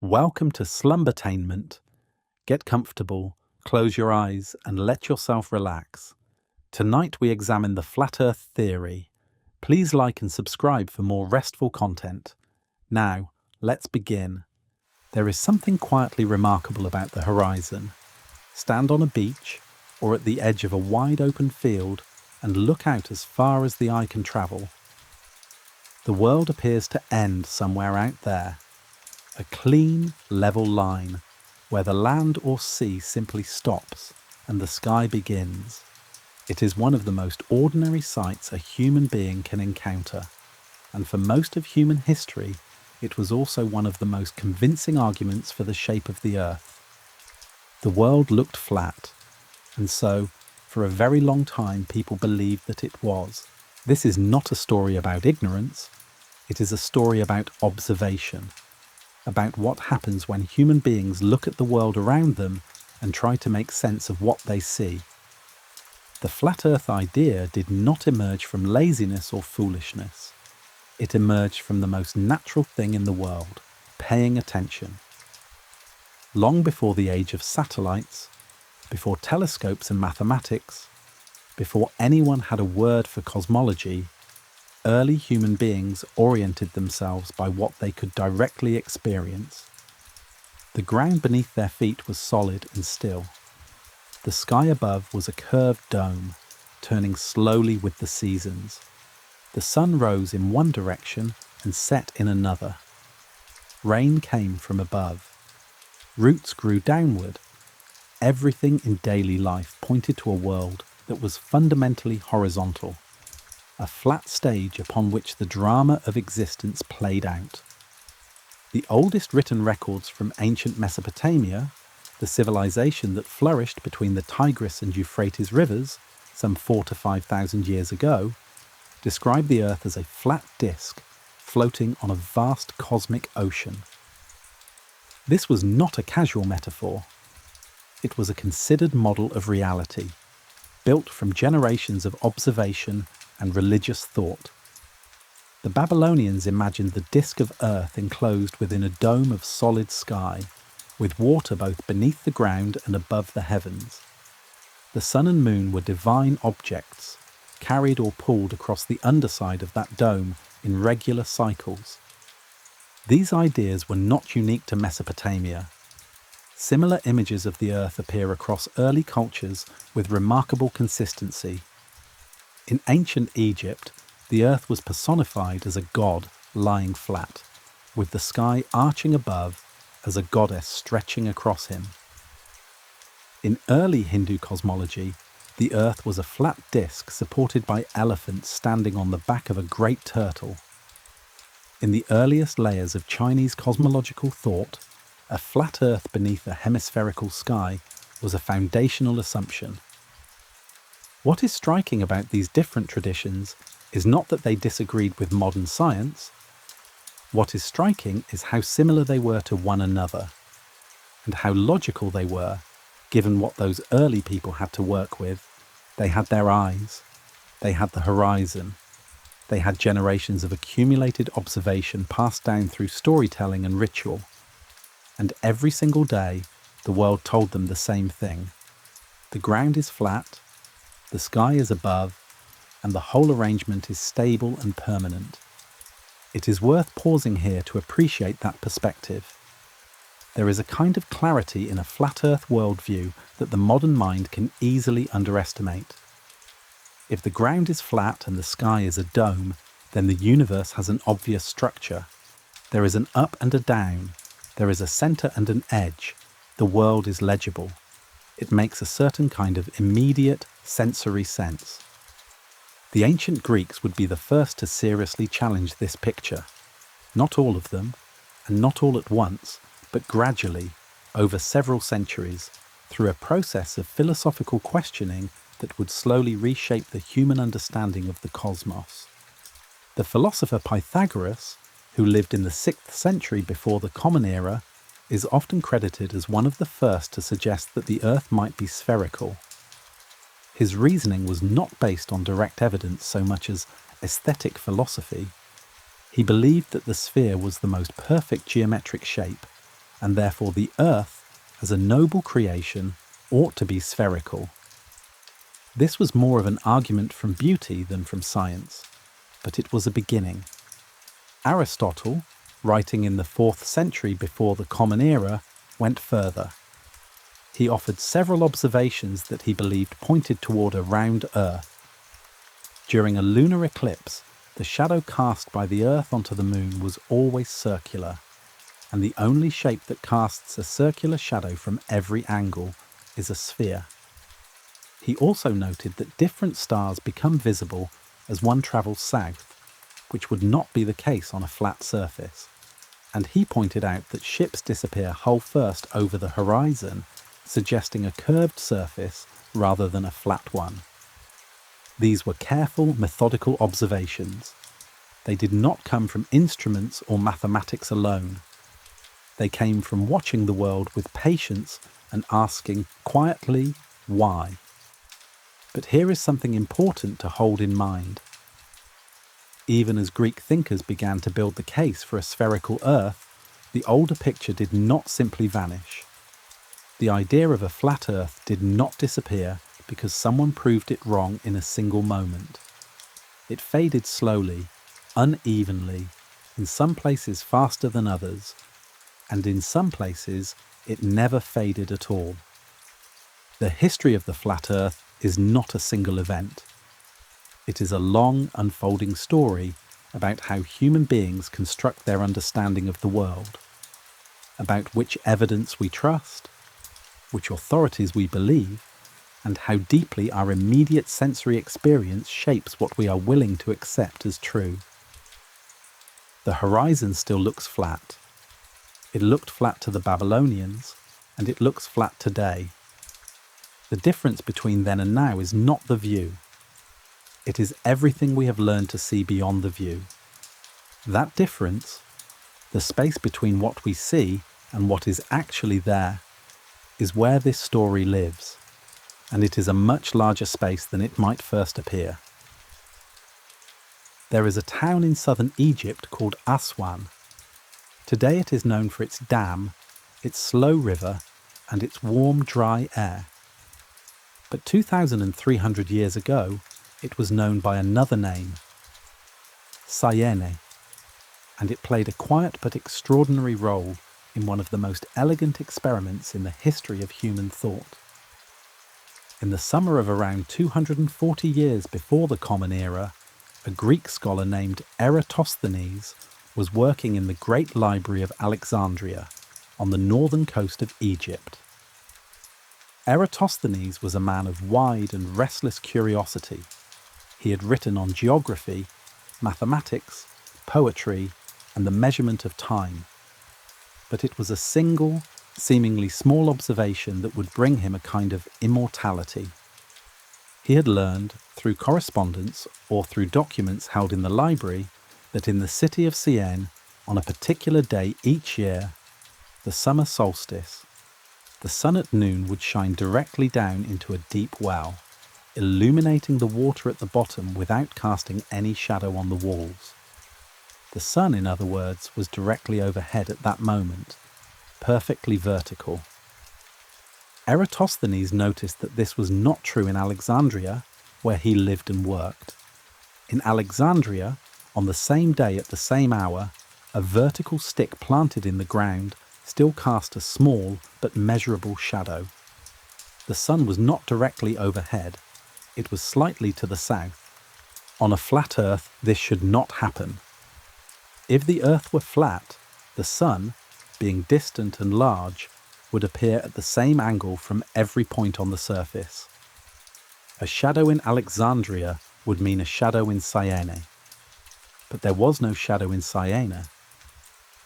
Welcome to Slumbertainment. Get comfortable, close your eyes, and let yourself relax. Tonight we examine the flat earth theory. Please like and subscribe for more restful content. Now, let's begin. There is something quietly remarkable about the horizon. Stand on a beach or at the edge of a wide open field and look out as far as the eye can travel. The world appears to end somewhere out there. A clean, level line where the land or sea simply stops and the sky begins. It is one of the most ordinary sights a human being can encounter, and for most of human history, it was also one of the most convincing arguments for the shape of the earth. The world looked flat, and so, for a very long time, people believed that it was. This is not a story about ignorance, it is a story about observation. About what happens when human beings look at the world around them and try to make sense of what they see. The flat earth idea did not emerge from laziness or foolishness. It emerged from the most natural thing in the world, paying attention. Long before the age of satellites, before telescopes and mathematics, before anyone had a word for cosmology, early human beings oriented themselves by what they could directly experience. The ground beneath their feet was solid and still. The sky above was a curved dome, turning slowly with the seasons. The sun rose in one direction and set in another. Rain came from above. Roots grew downward. Everything in daily life pointed to a world that was fundamentally horizontal. A flat stage upon which the drama of existence played out. The oldest written records from ancient Mesopotamia, the civilization that flourished between the Tigris and Euphrates rivers some 4,000 to 5,000 years ago, describe the Earth as a flat disk floating on a vast cosmic ocean. This was not a casual metaphor. It was a considered model of reality, built from generations of observation and religious thought. The Babylonians imagined the disk of earth enclosed within a dome of solid sky, with water both beneath the ground and above the heavens. The sun and moon were divine objects, carried or pulled across the underside of that dome in regular cycles. These ideas were not unique to Mesopotamia. Similar images of the earth appear across early cultures with remarkable consistency. In ancient Egypt, the earth was personified as a god lying flat, with the sky arching above as a goddess stretching across him. In early Hindu cosmology, the earth was a flat disk supported by elephants standing on the back of a great turtle. In the earliest layers of Chinese cosmological thought, a flat earth beneath a hemispherical sky was a foundational assumption. What is striking about these different traditions is not that they disagreed with modern science. What is striking is how similar they were to one another, and how logical they were, given what those early people had to work with. They had their eyes, they had the horizon, they had generations of accumulated observation passed down through storytelling and ritual, and every single day the world told them the same thing. The ground is flat, the sky is above, and the whole arrangement is stable and permanent. It is worth pausing here to appreciate that perspective. There is a kind of clarity in a flat earth worldview that the modern mind can easily underestimate. If the ground is flat and the sky is a dome, then the universe has an obvious structure. There is an up and a down. There is a center and an edge. The world is legible. It makes a certain kind of immediate sensory sense. The ancient Greeks would be the first to seriously challenge this picture. Not all of them, and not all at once, but gradually, over several centuries, through a process of philosophical questioning that would slowly reshape the human understanding of the cosmos. The philosopher Pythagoras, who lived in the 6th century before the Common Era, is often credited as one of the first to suggest that the Earth might be spherical. His reasoning was not based on direct evidence so much as aesthetic philosophy. He believed that the sphere was the most perfect geometric shape, and therefore the Earth, as a noble creation, ought to be spherical. This was more of an argument from beauty than from science, but it was a beginning. Aristotle, writing in the 4th century before the Common Era, went further. He offered several observations that he believed pointed toward a round Earth. During a lunar eclipse, the shadow cast by the Earth onto the Moon was always circular, and the only shape that casts a circular shadow from every angle is a sphere. He also noted that different stars become visible as one travels south, which would not be the case on a flat surface. And he pointed out that ships disappear hull first over the horizon, suggesting a curved surface rather than a flat one. These were careful, methodical observations. They did not come from instruments or mathematics alone. They came from watching the world with patience and asking quietly, why? But here is something important to hold in mind. Even as Greek thinkers began to build the case for a spherical Earth, the older picture did not simply vanish. The idea of a flat Earth did not disappear because someone proved it wrong in a single moment. It faded slowly, unevenly, in some places faster than others, and in some places it never faded at all. The history of the flat Earth is not a single event. It is a long, unfolding story about how human beings construct their understanding of the world, about which evidence we trust, which authorities we believe, and how deeply our immediate sensory experience shapes what we are willing to accept as true. The horizon still looks flat. It looked flat to the Babylonians, and it looks flat today. The difference between then and now is not the view. It is everything we have learned to see beyond the view. That difference, the space between what we see and what is actually there, is where this story lives, and it is a much larger space than it might first appear. There is a town in southern Egypt called Aswan. Today it is known for its dam, its slow river, and its warm, dry air. But 2,300 years ago, it was known by another name, Syene, and it played a quiet but extraordinary role in one of the most elegant experiments in the history of human thought. In the summer of around 240 years before the Common Era, a Greek scholar named Eratosthenes was working in the Great Library of Alexandria on the northern coast of Egypt. Eratosthenes was a man of wide and restless curiosity. He had written on geography, mathematics, poetry, and the measurement of time. But it was a single, seemingly small observation that would bring him a kind of immortality. He had learned, through correspondence or through documents held in the library, that in the city of Syene, on a particular day each year, the summer solstice, the sun at noon would shine directly down into a deep well, illuminating the water at the bottom without casting any shadow on the walls. The sun, in other words, was directly overhead at that moment, perfectly vertical. Eratosthenes noticed that this was not true in Alexandria, where he lived and worked. In Alexandria, on the same day at the same hour, a vertical stick planted in the ground still cast a small but measurable shadow. The sun was not directly overhead. It was slightly to the south. On a flat Earth, this should not happen. If the Earth were flat, the sun, being distant and large, would appear at the same angle from every point on the surface. A shadow in Alexandria would mean a shadow in Syene. But there was no shadow in Syene,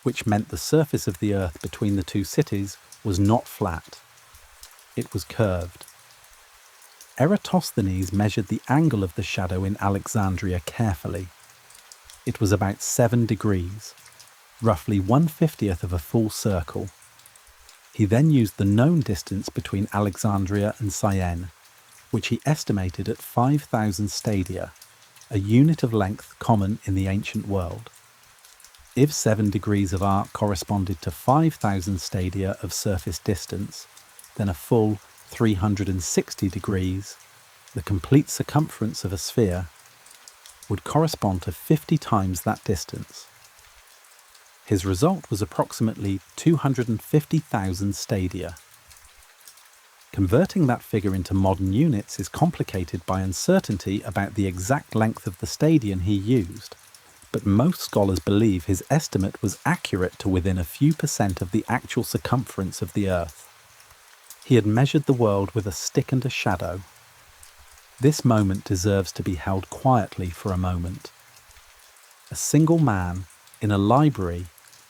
which meant the surface of the Earth between the two cities was not flat. It was curved. Eratosthenes measured the angle of the shadow in Alexandria carefully. It was about 7 degrees, roughly 1/50th of a full circle. He then used the known distance between Alexandria and Syene, which he estimated at 5,000 stadia, a unit of length common in the ancient world. If 7 degrees of arc corresponded to 5,000 stadia of surface distance, then a full 360 degrees, the complete circumference of a sphere, would correspond to 50 times that distance. His result was approximately 250,000 stadia. Converting that figure into modern units is complicated by uncertainty about the exact length of the stadion he used, but most scholars believe his estimate was accurate to within a few % of the actual circumference of the Earth. He had measured the world with a stick and a shadow. This moment deserves to be held quietly for a moment. A single man in a library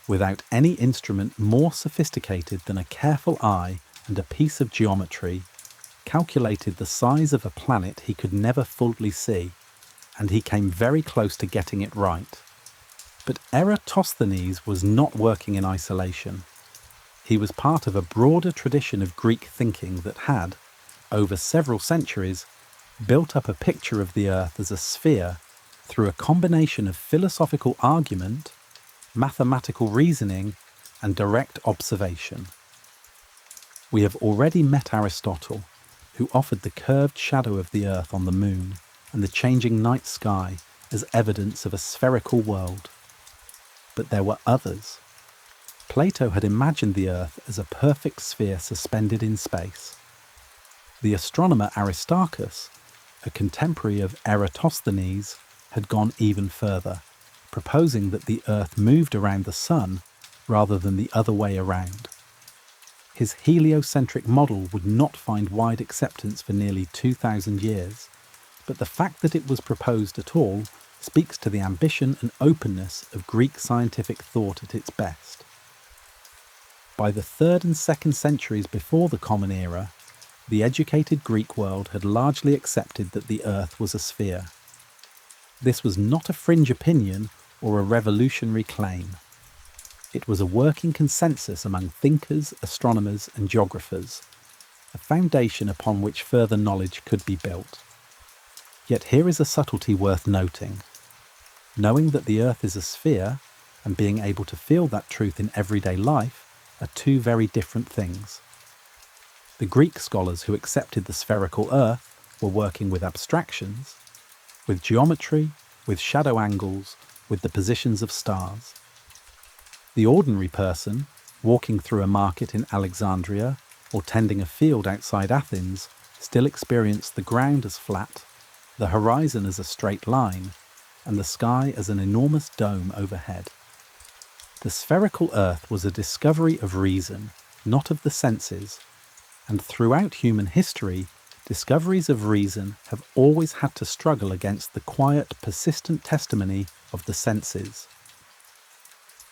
without any instrument more sophisticated than a careful eye and a piece of geometry calculated the size of a planet he could never fully see, and he came very close to getting it right. But Eratosthenes was not working in isolation. He was part of a broader tradition of Greek thinking that had, over several centuries, built up a picture of the Earth as a sphere through a combination of philosophical argument, mathematical reasoning, and direct observation. We have already met Aristotle, who offered the curved shadow of the Earth on the moon and the changing night sky as evidence of a spherical world. But there were others. Plato had imagined the Earth as a perfect sphere suspended in space. The astronomer Aristarchus, a contemporary of Eratosthenes, had gone even further, proposing that the Earth moved around the Sun rather than the other way around. His heliocentric model would not find wide acceptance for nearly 2,000 years, but the fact that it was proposed at all speaks to the ambition and openness of Greek scientific thought at its best. By the 3rd and 2nd centuries before the Common Era, the educated Greek world had largely accepted that the Earth was a sphere. This was not a fringe opinion or a revolutionary claim. It was a working consensus among thinkers, astronomers, and geographers, a foundation upon which further knowledge could be built. Yet here is a subtlety worth noting. Knowing that the Earth is a sphere and being able to feel that truth in everyday life are two very different things. The Greek scholars who accepted the spherical Earth were working with abstractions, with geometry, with shadow angles, with the positions of stars. The ordinary person, walking through a market in Alexandria or tending a field outside Athens, still experienced the ground as flat, the horizon as a straight line, and the sky as an enormous dome overhead. The spherical Earth was a discovery of reason, not of the senses, and throughout human history, discoveries of reason have always had to struggle against the quiet, persistent testimony of the senses.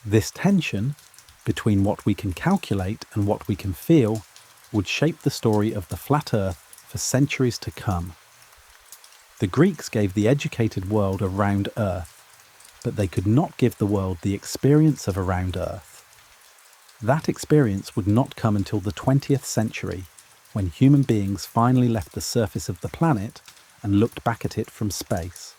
This tension between what we can calculate and what we can feel would shape the story of the flat Earth for centuries to come. The Greeks gave the educated world a round Earth, but they could not give the world the experience of a round Earth. That experience would not come until the 20th century, when human beings finally left the surface of the planet and looked back at it from space.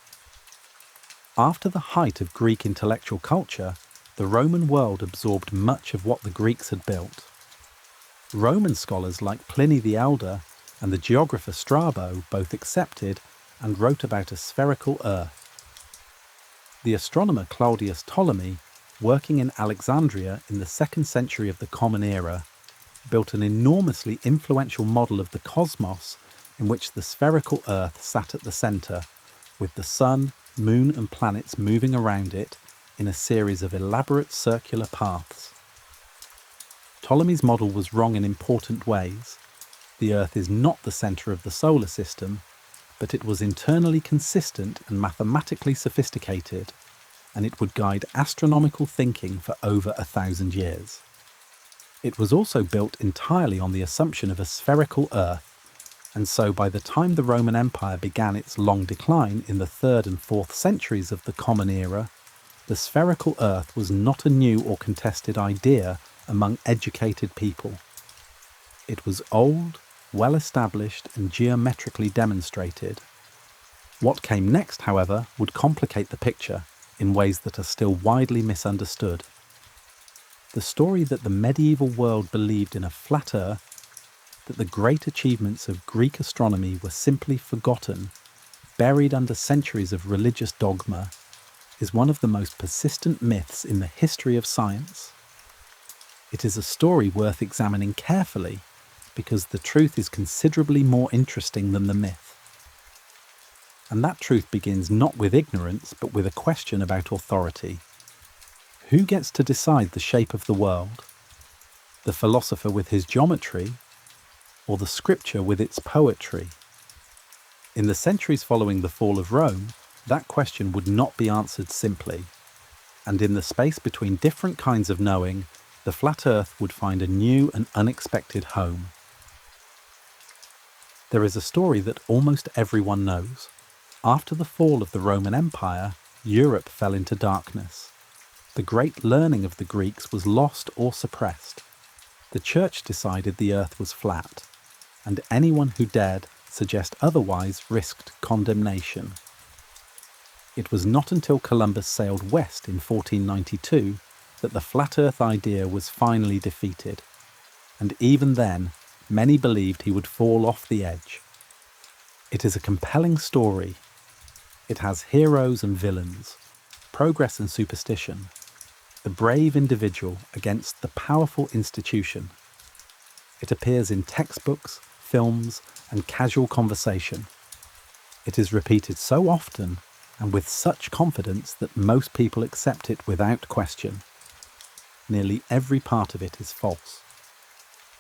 After the height of Greek intellectual culture, the Roman world absorbed much of what the Greeks had built. Roman scholars like Pliny the Elder and the geographer Strabo both accepted and wrote about a spherical Earth. The astronomer Claudius Ptolemy, working in Alexandria in the 2nd century of the Common Era, built an enormously influential model of the cosmos in which the spherical Earth sat at the centre, with the sun, moon and planets moving around it in a series of elaborate circular paths. Ptolemy's model was wrong in important ways. The Earth is not the centre of the solar system, but it was internally consistent and mathematically sophisticated, and it would guide astronomical thinking for over 1,000 years. It was also built entirely on the assumption of a spherical Earth, and so by the time the Roman Empire began its long decline in the 3rd and 4th centuries of the Common Era, the spherical Earth was not a new or contested idea among educated people. It was old, well-established and geometrically demonstrated. What came next, however, would complicate the picture in ways that are still widely misunderstood. The story that the medieval world believed in a flat Earth, that the great achievements of Greek astronomy were simply forgotten, buried under centuries of religious dogma, is one of the most persistent myths in the history of science. It is a story worth examining carefully because the truth is considerably more interesting than the myth. And that truth begins not with ignorance, but with a question about authority. Who gets to decide the shape of the world? The philosopher with his geometry, or the scripture with its poetry? In the centuries following the fall of Rome, that question would not be answered simply. And in the space between different kinds of knowing, the flat Earth would find a new and unexpected home. There is a story that almost everyone knows. After the fall of the Roman Empire, Europe fell into darkness. The great learning of the Greeks was lost or suppressed. The church decided the earth was flat, and anyone who dared suggest otherwise risked condemnation. It was not until Columbus sailed west in 1492 that the flat earth idea was finally defeated, and even then, many believed he would fall off the edge. It is a compelling story. It has heroes and villains, progress and superstition, the brave individual against the powerful institution. It appears in textbooks, films, and casual conversation. It is repeated so often and with such confidence that most people accept it without question. Nearly every part of it is false.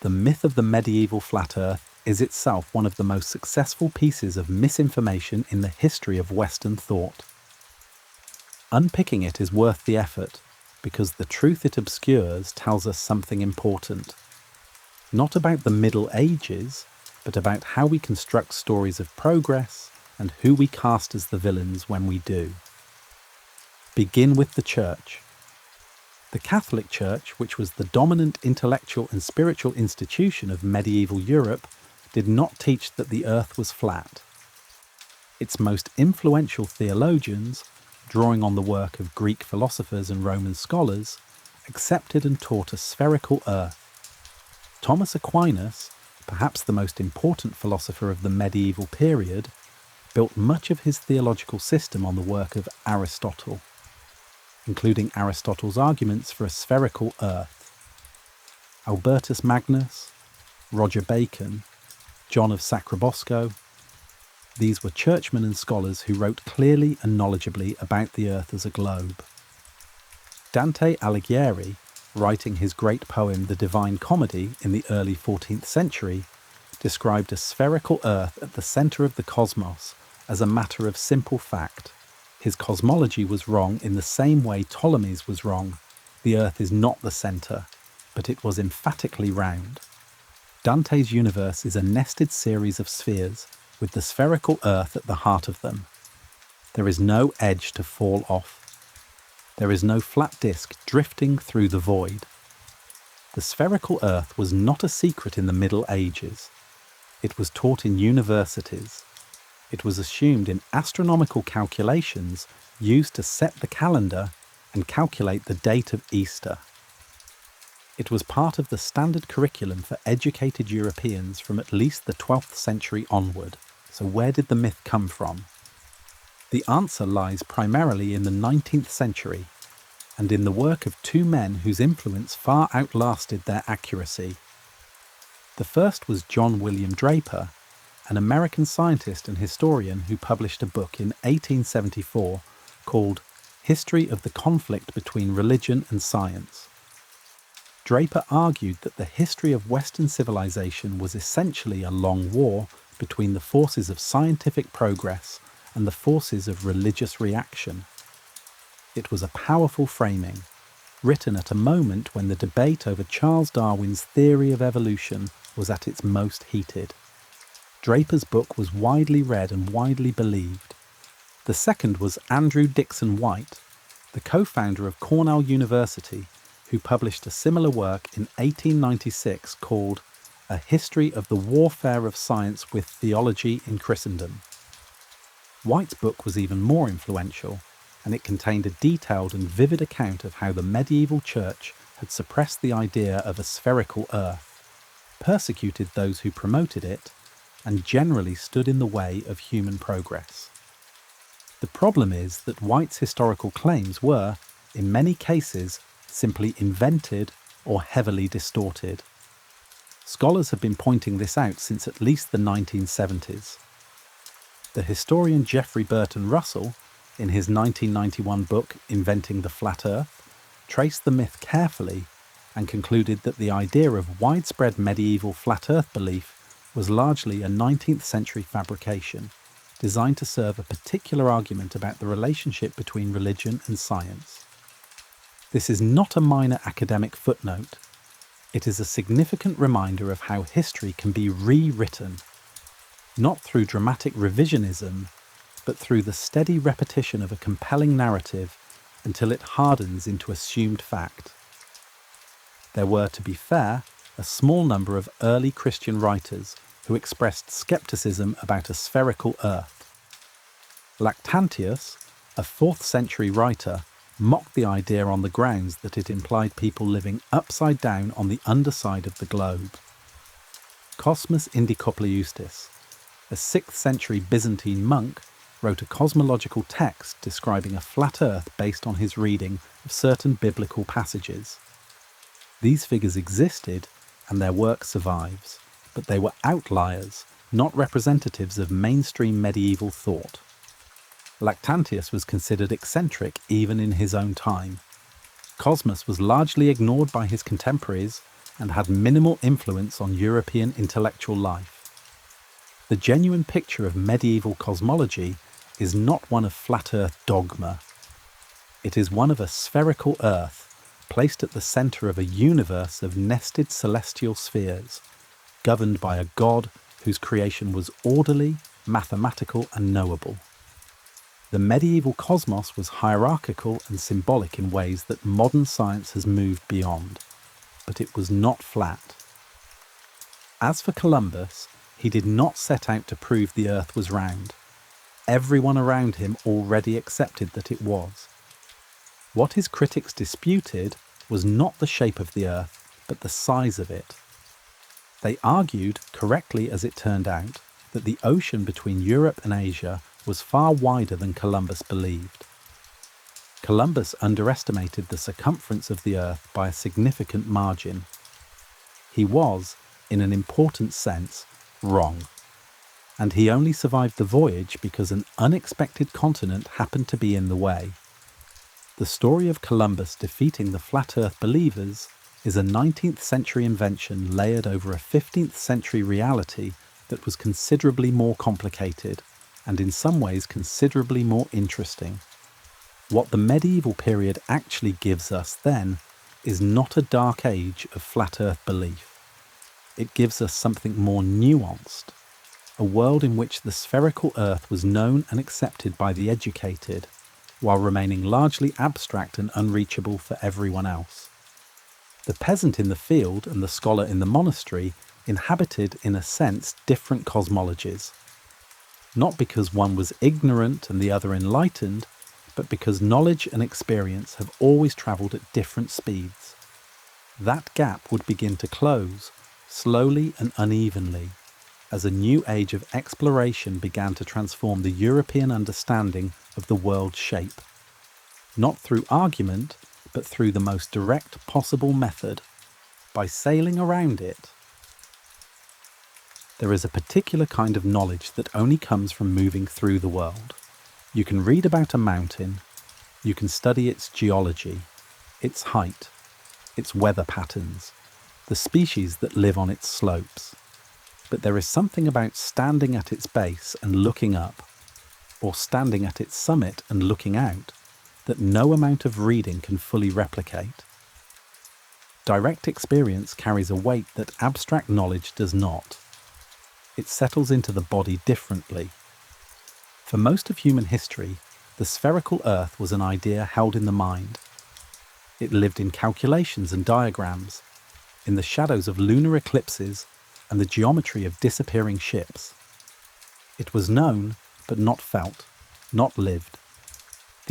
The myth of the medieval flat Earth is itself one of the most successful pieces of misinformation in the history of Western thought. Unpicking it is worth the effort, because the truth it obscures tells us something important. Not about the Middle Ages, but about how we construct stories of progress and who we cast as the villains when we do. Begin with the Church. The Catholic Church, which was the dominant intellectual and spiritual institution of medieval Europe, did not teach that the earth was flat. Its most influential theologians, drawing on the work of Greek philosophers and Roman scholars, accepted and taught a spherical earth. Thomas Aquinas, perhaps the most important philosopher of the medieval period, built much of his theological system on the work of Aristotle, including Aristotle's arguments for a spherical earth. Albertus Magnus, Roger Bacon, John of Sacrobosco, these were churchmen and scholars who wrote clearly and knowledgeably about the earth as a globe. Dante Alighieri, writing his great poem The Divine Comedy in the early 14th century, described a spherical earth at the centre of the cosmos as a matter of simple fact. His cosmology was wrong in the same way Ptolemy's was wrong. The earth is not the centre, but it was emphatically round. Dante's universe is a nested series of spheres, with the spherical earth at the heart of them. There is no edge to fall off. There is no flat disk drifting through the void. The spherical earth was not a secret in the Middle Ages. It was taught in universities. It was assumed in astronomical calculations used to set the calendar and calculate the date of Easter. It was part of the standard curriculum for educated Europeans from at least the 12th century onward. So where did the myth come from? The answer lies primarily in the 19th century, and in the work of two men whose influence far outlasted their accuracy. The first was John William Draper, an American scientist and historian who published a book in 1874 called History of the Conflict Between Religion and Science. Draper argued that the history of Western civilization was essentially a long war between the forces of scientific progress and the forces of religious reaction. It was a powerful framing, written at a moment when the debate over Charles Darwin's theory of evolution was at its most heated. Draper's book was widely read and widely believed. The second was Andrew Dickson White, the co-founder of Cornell University, who published a similar work in 1896 called A History of the Warfare of Science with Theology in Christendom. White's book was even more influential. and it contained a detailed and vivid account of how the medieval church had suppressed the idea of a spherical Earth, persecuted those who promoted it, and generally stood in the way of human progress. The problem is that White's historical claims were, in many cases, simply invented or heavily distorted. Scholars have been pointing this out since at least the 1970s. The historian Geoffrey Burton Russell, in his 1991 book Inventing the Flat Earth, traced the myth carefully and concluded that the idea of widespread medieval flat Earth belief was largely a 19th century fabrication, designed to serve a particular argument about the relationship between religion and science. This is not a minor academic footnote. It is a significant reminder of how history can be rewritten, not through dramatic revisionism, but through the steady repetition of a compelling narrative until it hardens into assumed fact. There were, to be fair, a small number of early Christian writers who expressed skepticism about a spherical Earth. Lactantius, a 4th century writer, mocked the idea on the grounds that it implied people living upside down on the underside of the globe. Cosmas Indicopleustis, a 6th century Byzantine monk, wrote a cosmological text describing a flat Earth based on his reading of certain biblical passages. These figures existed, and their work survives, but they were outliers, not representatives of mainstream medieval thought. Lactantius was considered eccentric even in his own time. Cosmas was largely ignored by his contemporaries and had minimal influence on European intellectual life. The genuine picture of medieval cosmology is not one of flat Earth dogma. It is one of a spherical Earth, placed at the centre of a universe of nested celestial spheres, governed by a God whose creation was orderly, mathematical, and knowable. The medieval cosmos was hierarchical and symbolic in ways that modern science has moved beyond, but it was not flat. As for Columbus, he did not set out to prove the Earth was round. Everyone around him already accepted that it was. What his critics disputed was not the shape of the Earth, but the size of it. They argued, correctly as it turned out, that the ocean between Europe and Asia was far wider than Columbus believed. Columbus underestimated the circumference of the Earth by a significant margin. He was, in an important sense, wrong. And he only survived the voyage because an unexpected continent happened to be in the way. The story of Columbus defeating the flat Earth believers is a 19th century invention layered over a 15th century reality that was considerably more complicated and in some ways considerably more interesting. What the medieval period actually gives us then is not a dark age of flat Earth belief. It gives us something more nuanced, a world in which the spherical Earth was known and accepted by the educated, while remaining largely abstract and unreachable for everyone else. The peasant in the field and the scholar in the monastery inhabited, in a sense, different cosmologies. Not because one was ignorant and the other enlightened, but because knowledge and experience have always travelled at different speeds. That gap would begin to close, slowly and unevenly, as a new age of exploration began to transform the European understanding of the world's shape. Not through argument, but through the most direct possible method, by sailing around it. There is a particular kind of knowledge that only comes from moving through the world. You can read about a mountain, you can study its geology, its height, its weather patterns, the species that live on its slopes. But there is something about standing at its base and looking up, or standing at its summit and looking out, that no amount of reading can fully replicate. Direct experience carries a weight that abstract knowledge does not. It settles into the body differently. For most of human history, the spherical Earth was an idea held in the mind. It lived in calculations and diagrams, in the shadows of lunar eclipses and the geometry of disappearing ships. It was known, but not felt, not lived.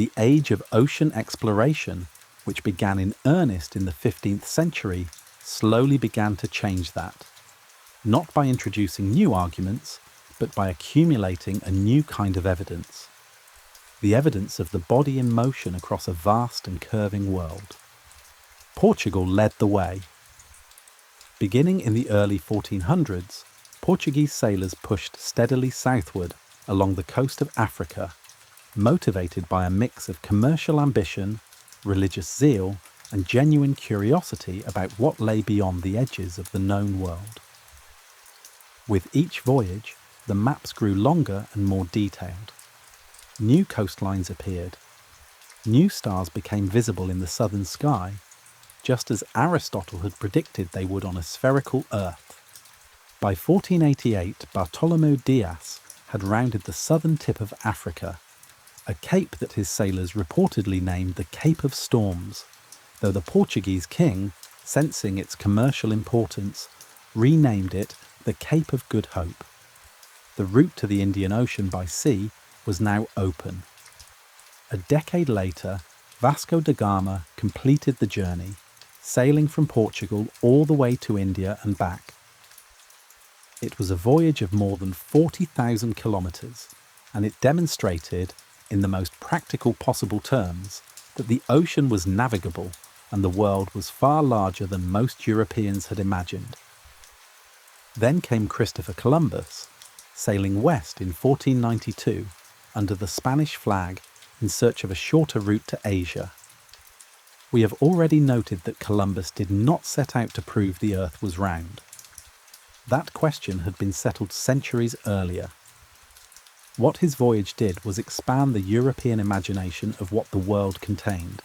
The age of ocean exploration, which began in earnest in the 15th century, slowly began to change that, not by introducing new arguments, but by accumulating a new kind of evidence. The evidence of the body in motion across a vast and curving world. Portugal led the way. Beginning in the early 1400s, Portuguese sailors pushed steadily southward along the coast of Africa, motivated by a mix of commercial ambition, religious zeal, and genuine curiosity about what lay beyond the edges of the known world. With each voyage, the maps grew longer and more detailed. New coastlines appeared. New stars became visible in the southern sky, just as Aristotle had predicted they would on a spherical Earth. By 1488, Bartolomeu Dias had rounded the southern tip of Africa, a cape that his sailors reportedly named the Cape of Storms, though the Portuguese king, sensing its commercial importance, renamed it the Cape of Good Hope. The route to the Indian Ocean by sea was now open. A decade later, Vasco da Gama completed the journey, sailing from Portugal all the way to India and back. It was a voyage of more than 40,000 kilometres, and it demonstrated, in the most practical possible terms, that the ocean was navigable and the world was far larger than most Europeans had imagined. Then came Christopher Columbus, sailing west in 1492 under the Spanish flag in search of a shorter route to Asia. We have already noted that Columbus did not set out to prove the Earth was round. That question had been settled centuries earlier. What his voyage did was expand the European imagination of what the world contained.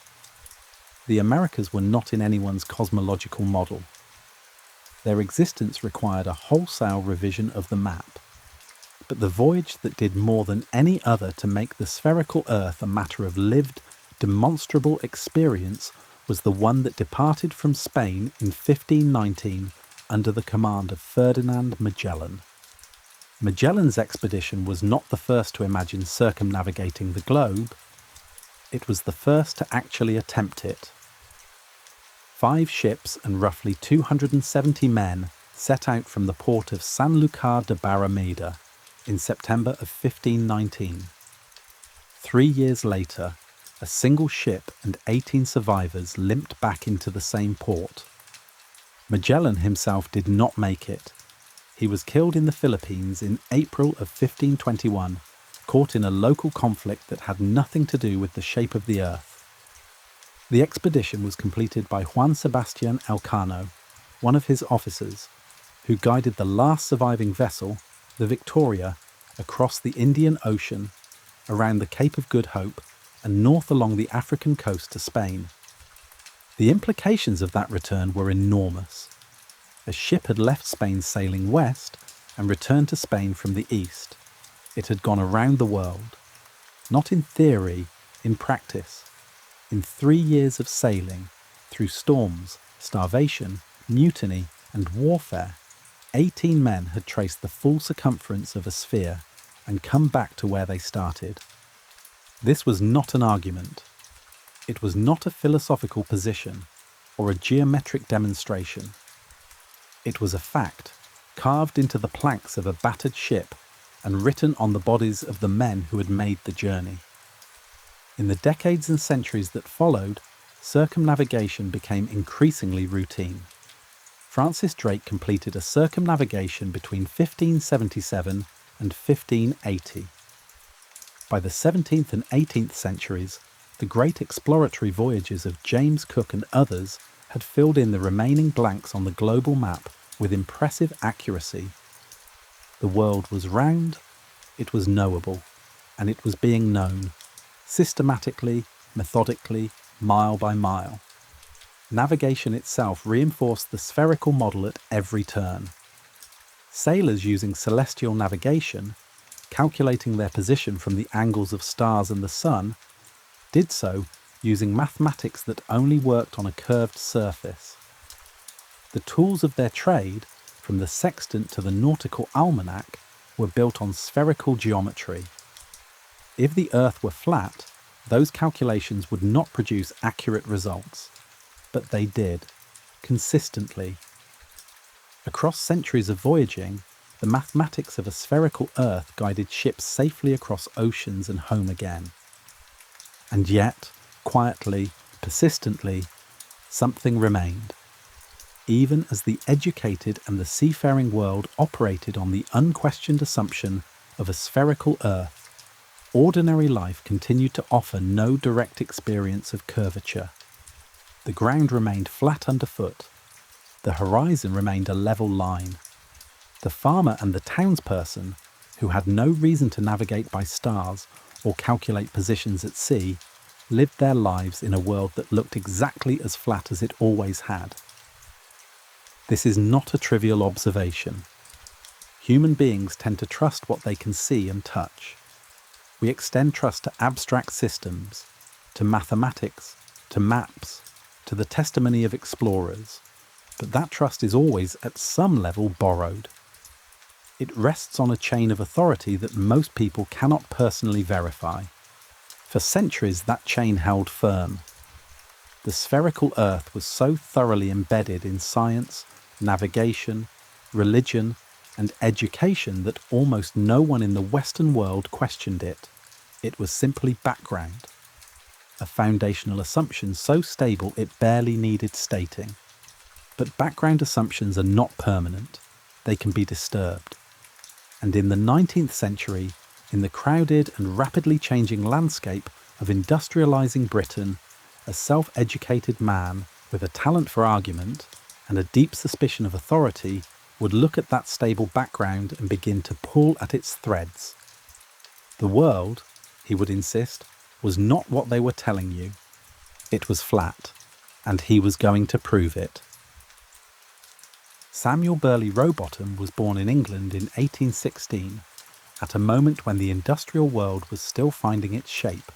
The Americas were not in anyone's cosmological model. Their existence required a wholesale revision of the map. But the voyage that did more than any other to make the spherical Earth a matter of lived, demonstrable experience was the one that departed from Spain in 1519 under the command of Ferdinand Magellan. Magellan's expedition was not the first to imagine circumnavigating the globe. It was the first to actually attempt it. 5 ships and roughly 270 men set out from the port of Sanlúcar de Barrameda in September of 1519. 3 years later, a single ship and 18 survivors limped back into the same port. Magellan himself did not make it. He was killed in the Philippines in April of 1521, caught in a local conflict that had nothing to do with the shape of the Earth. The expedition was completed by Juan Sebastián Elcano, one of his officers, who guided the last surviving vessel, the Victoria, across the Indian Ocean, around the Cape of Good Hope, and north along the African coast to Spain. The implications of that return were enormous. A ship had left Spain sailing west and returned to Spain from the east. It had gone around the world, not in theory, in practice. In 3 years of sailing, through storms, starvation, mutiny, and warfare, 18 men had traced the full circumference of a sphere and come back to where they started. This was not an argument. It was not a philosophical position or a geometric demonstration. It was a fact, carved into the planks of a battered ship and written on the bodies of the men who had made the journey. In the decades and centuries that followed, circumnavigation became increasingly routine. Francis Drake completed a circumnavigation between 1577 and 1580. By the 17th and 18th centuries, the great exploratory voyages of James Cook and others had filled in the remaining blanks on the global map with impressive accuracy. The world was round, it was knowable, and it was being known, systematically, methodically, mile by mile. Navigation itself reinforced the spherical model at every turn. Sailors using celestial navigation, calculating their position from the angles of stars and the sun, did so using mathematics that only worked on a curved surface. The tools of their trade, from the sextant to the nautical almanac, were built on spherical geometry. If the Earth were flat, those calculations would not produce accurate results. But they did, consistently. Across centuries of voyaging, the mathematics of a spherical Earth guided ships safely across oceans and home again. And yet, quietly, persistently, something remained. Even as the educated and the seafaring world operated on the unquestioned assumption of a spherical Earth, ordinary life continued to offer no direct experience of curvature. The ground remained flat underfoot. The horizon remained a level line. The farmer and the townsperson, who had no reason to navigate by stars or calculate positions at sea, lived their lives in a world that looked exactly as flat as it always had. This is not a trivial observation. Human beings tend to trust what they can see and touch. We extend trust to abstract systems, to mathematics, to maps, to the testimony of explorers, but that trust is always, at some level, borrowed. It rests on a chain of authority that most people cannot personally verify. For centuries, that chain held firm. The spherical Earth was so thoroughly embedded in science, navigation, religion, and education that almost no one in the Western world questioned it. It was simply background, a foundational assumption so stable it barely needed stating. But background assumptions are not permanent. They can be disturbed. And in the 19th century, in the crowded and rapidly changing landscape of industrializing Britain, a self-educated man with a talent for argument and a deep suspicion of authority would look at that stable background and begin to pull at its threads. The world, he would insist, was not what they were telling you. It was flat, and he was going to prove it. Samuel Burley Rowbottom was born in England in 1816, at a moment when the industrial world was still finding its shape.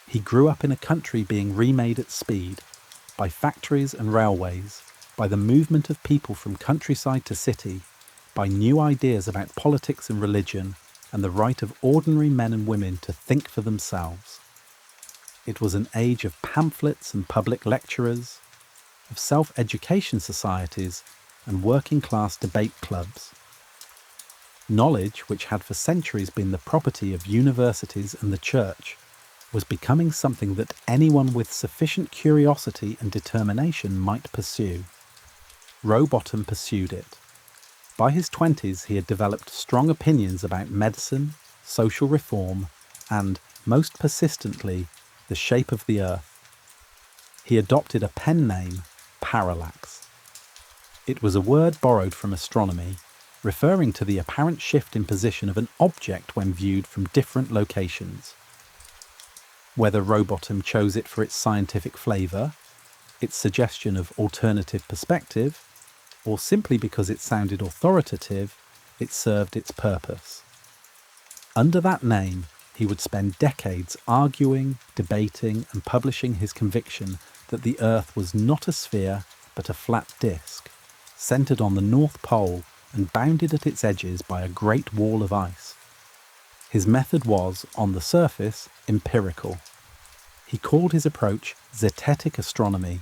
He grew up in a country being remade at speed, by factories and railways, by the movement of people from countryside to city, by new ideas about politics and religion, and the right of ordinary men and women to think for themselves. It was an age of pamphlets and public lecturers, of self-education societies and working-class debate clubs. Knowledge, which had for centuries been the property of universities and the church, was becoming something that anyone with sufficient curiosity and determination might pursue. Rowbottom pursued it. By his 20s, he had developed strong opinions about medicine, social reform, and, most persistently, the shape of the Earth. He adopted a pen name, Parallax. It was a word borrowed from astronomy, referring to the apparent shift in position of an object when viewed from different locations. Whether Rowbottom chose it for its scientific flavour, its suggestion of alternative perspective, or simply because it sounded authoritative, it served its purpose. Under that name, he would spend decades arguing, debating, and publishing his conviction that the Earth was not a sphere, but a flat disk, centred on the North Pole and bounded at its edges by a great wall of ice. His method was, on the surface, empirical. He called his approach zetetic astronomy,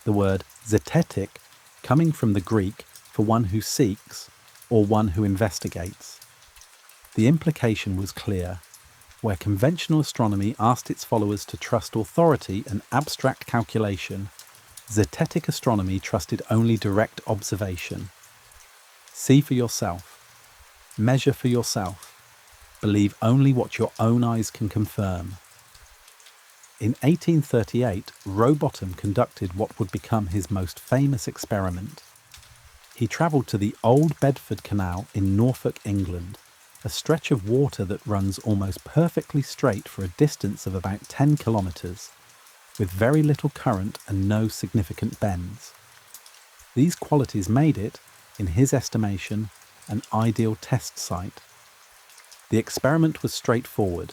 the word zetetic coming from the Greek for one who seeks or one who investigates. The implication was clear. Where conventional astronomy asked its followers to trust authority and abstract calculation, zetetic astronomy trusted only direct observation. See for yourself. Measure for yourself. Believe only what your own eyes can confirm. In 1838, Rowbottom conducted what would become his most famous experiment. He travelled to the Old Bedford Canal in Norfolk, England, a stretch of water that runs almost perfectly straight for a distance of about 10 kilometres, with very little current and no significant bends. These qualities made it, in his estimation, an ideal test site. The experiment was straightforward.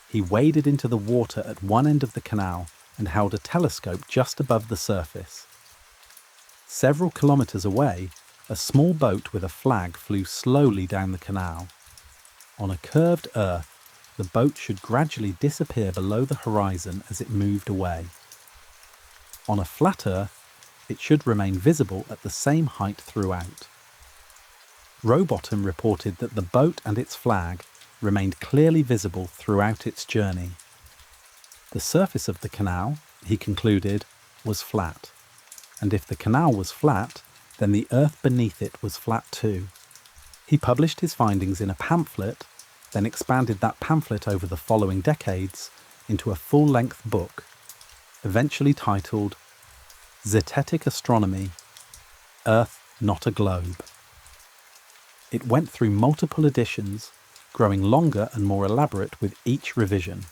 He waded into the water at one end of the canal and held a telescope just above the surface. Several kilometres away, a small boat with a flag flew slowly down the canal. On a curved earth, the boat should gradually disappear below the horizon as it moved away. On a flat Earth, it should remain visible at the same height throughout. Rowbottom reported that the boat and its flag remained clearly visible throughout its journey. The surface of the canal, he concluded, was flat, and if the canal was flat, then the earth beneath it was flat too. He published his findings in a pamphlet, then expanded that pamphlet over the following decades into a full-length book, eventually titled Zetetic Astronomy, Earth Not a Globe. It went through multiple editions, growing longer and more elaborate with each revision.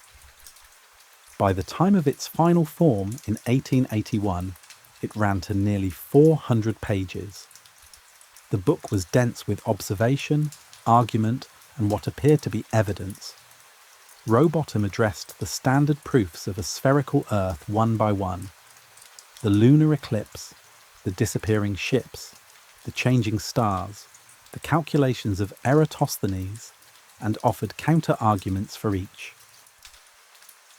By the time of its final form in 1881, it ran to nearly 400 pages. The book was dense with observation, argument, and what appeared to be evidence. Rowbottom addressed the standard proofs of a spherical Earth one by one: the lunar eclipse, the disappearing ships, the changing stars, the calculations of Eratosthenes, and offered counter-arguments for each.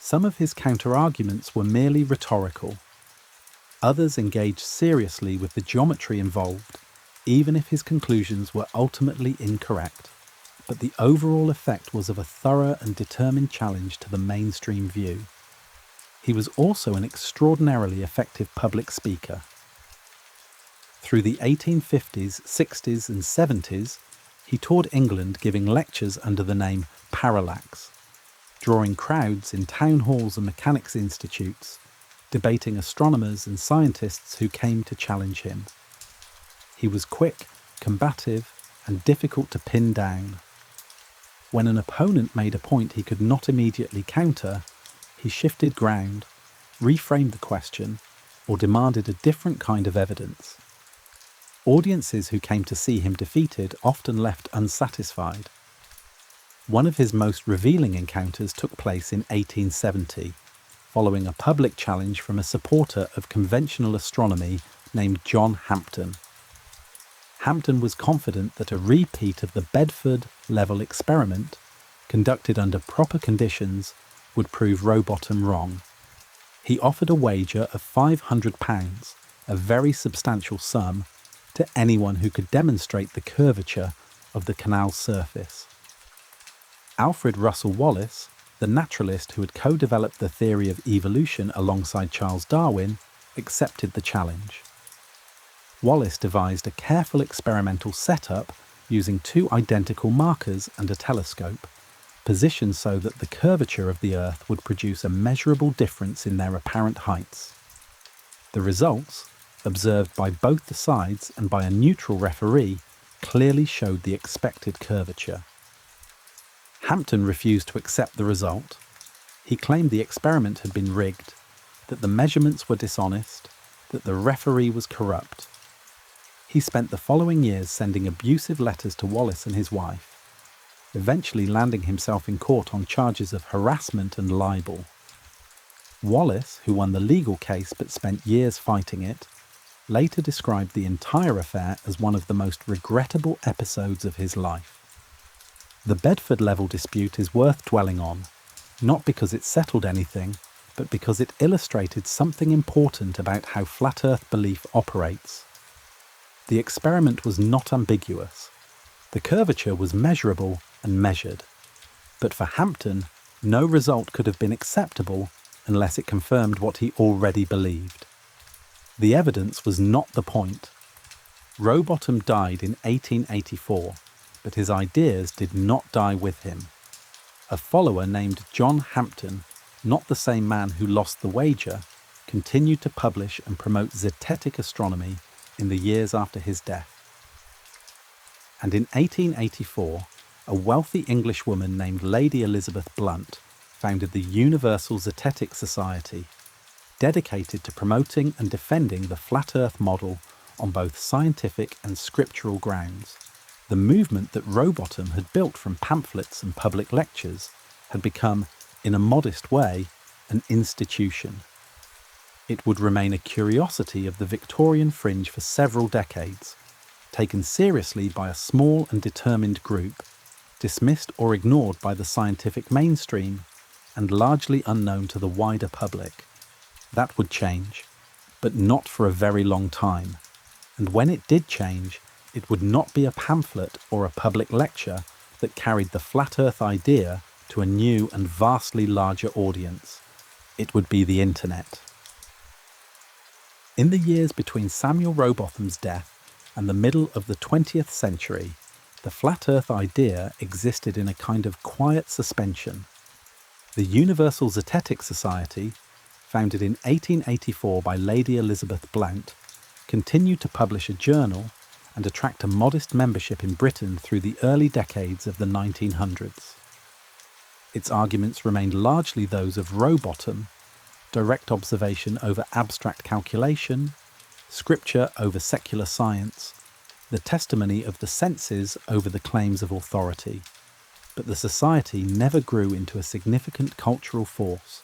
Some of his counter-arguments were merely rhetorical. Others engaged seriously with the geometry involved, even if his conclusions were ultimately incorrect. But the overall effect was of a thorough and determined challenge to the mainstream view. He was also an extraordinarily effective public speaker. Through the 1850s, 60s and 70s, he toured England giving lectures under the name Parallax, drawing crowds in town halls and mechanics institutes, debating astronomers and scientists who came to challenge him. He was quick, combative, and difficult to pin down. When an opponent made a point he could not immediately counter, he shifted ground, reframed the question, or demanded a different kind of evidence. Audiences who came to see him defeated often left unsatisfied. One of his most revealing encounters took place in 1870, following a public challenge from a supporter of conventional astronomy named John Hampton. Hampton was confident that a repeat of the Bedford-level experiment, conducted under proper conditions, would prove Rowbottom wrong. He offered a wager of £500, a very substantial sum, to anyone who could demonstrate the curvature of the canal's surface. Alfred Russel Wallace, the naturalist who had co-developed the theory of evolution alongside Charles Darwin, accepted the challenge. Wallace devised a careful experimental setup using two identical markers and a telescope, positioned so that the curvature of the Earth would produce a measurable difference in their apparent heights. The results, observed by both the sides and by a neutral referee, clearly showed the expected curvature. Hampton refused to accept the result. He claimed the experiment had been rigged, that the measurements were dishonest, that the referee was corrupt. He spent the following years sending abusive letters to Wallace and his wife, eventually landing himself in court on charges of harassment and libel. Wallace, who won the legal case but spent years fighting it, later described the entire affair as one of the most regrettable episodes of his life. The Bedford-level dispute is worth dwelling on, not because it settled anything, but because it illustrated something important about how flat Earth belief operates. The experiment was not ambiguous. The curvature was measurable and measured. But for Hampton, no result could have been acceptable unless it confirmed what he already believed. The evidence was not the point. Rowbottom died in 1884, but his ideas did not die with him. A follower named John Hampton, not the same man who lost the wager, continued to publish and promote zetetic astronomy in the years after his death. And in 1884, a wealthy English woman named Lady Elizabeth Blunt founded the Universal Zetetic Society, dedicated to promoting and defending the flat Earth model on both scientific and scriptural grounds. The movement that Rowbottom had built from pamphlets and public lectures had become, in a modest way, an institution. It would remain a curiosity of the Victorian fringe for several decades, taken seriously by a small and determined group, dismissed or ignored by the scientific mainstream and largely unknown to the wider public. That would change, but not for a very long time. And when it did change, it would not be a pamphlet or a public lecture that carried the flat Earth idea to a new and vastly larger audience. It would be the internet. In the years between Samuel Rowbotham's death and the middle of the 20th century, the flat Earth idea existed in a kind of quiet suspension. The Universal Zetetic Society, founded in 1884 by Lady Elizabeth Blount, continued to publish a journal and attract a modest membership in Britain through the early decades of the 1900s. Its arguments remained largely those of Rowbotham: direct observation over abstract calculation, scripture over secular science, the testimony of the senses over the claims of authority. But the society never grew into a significant cultural force.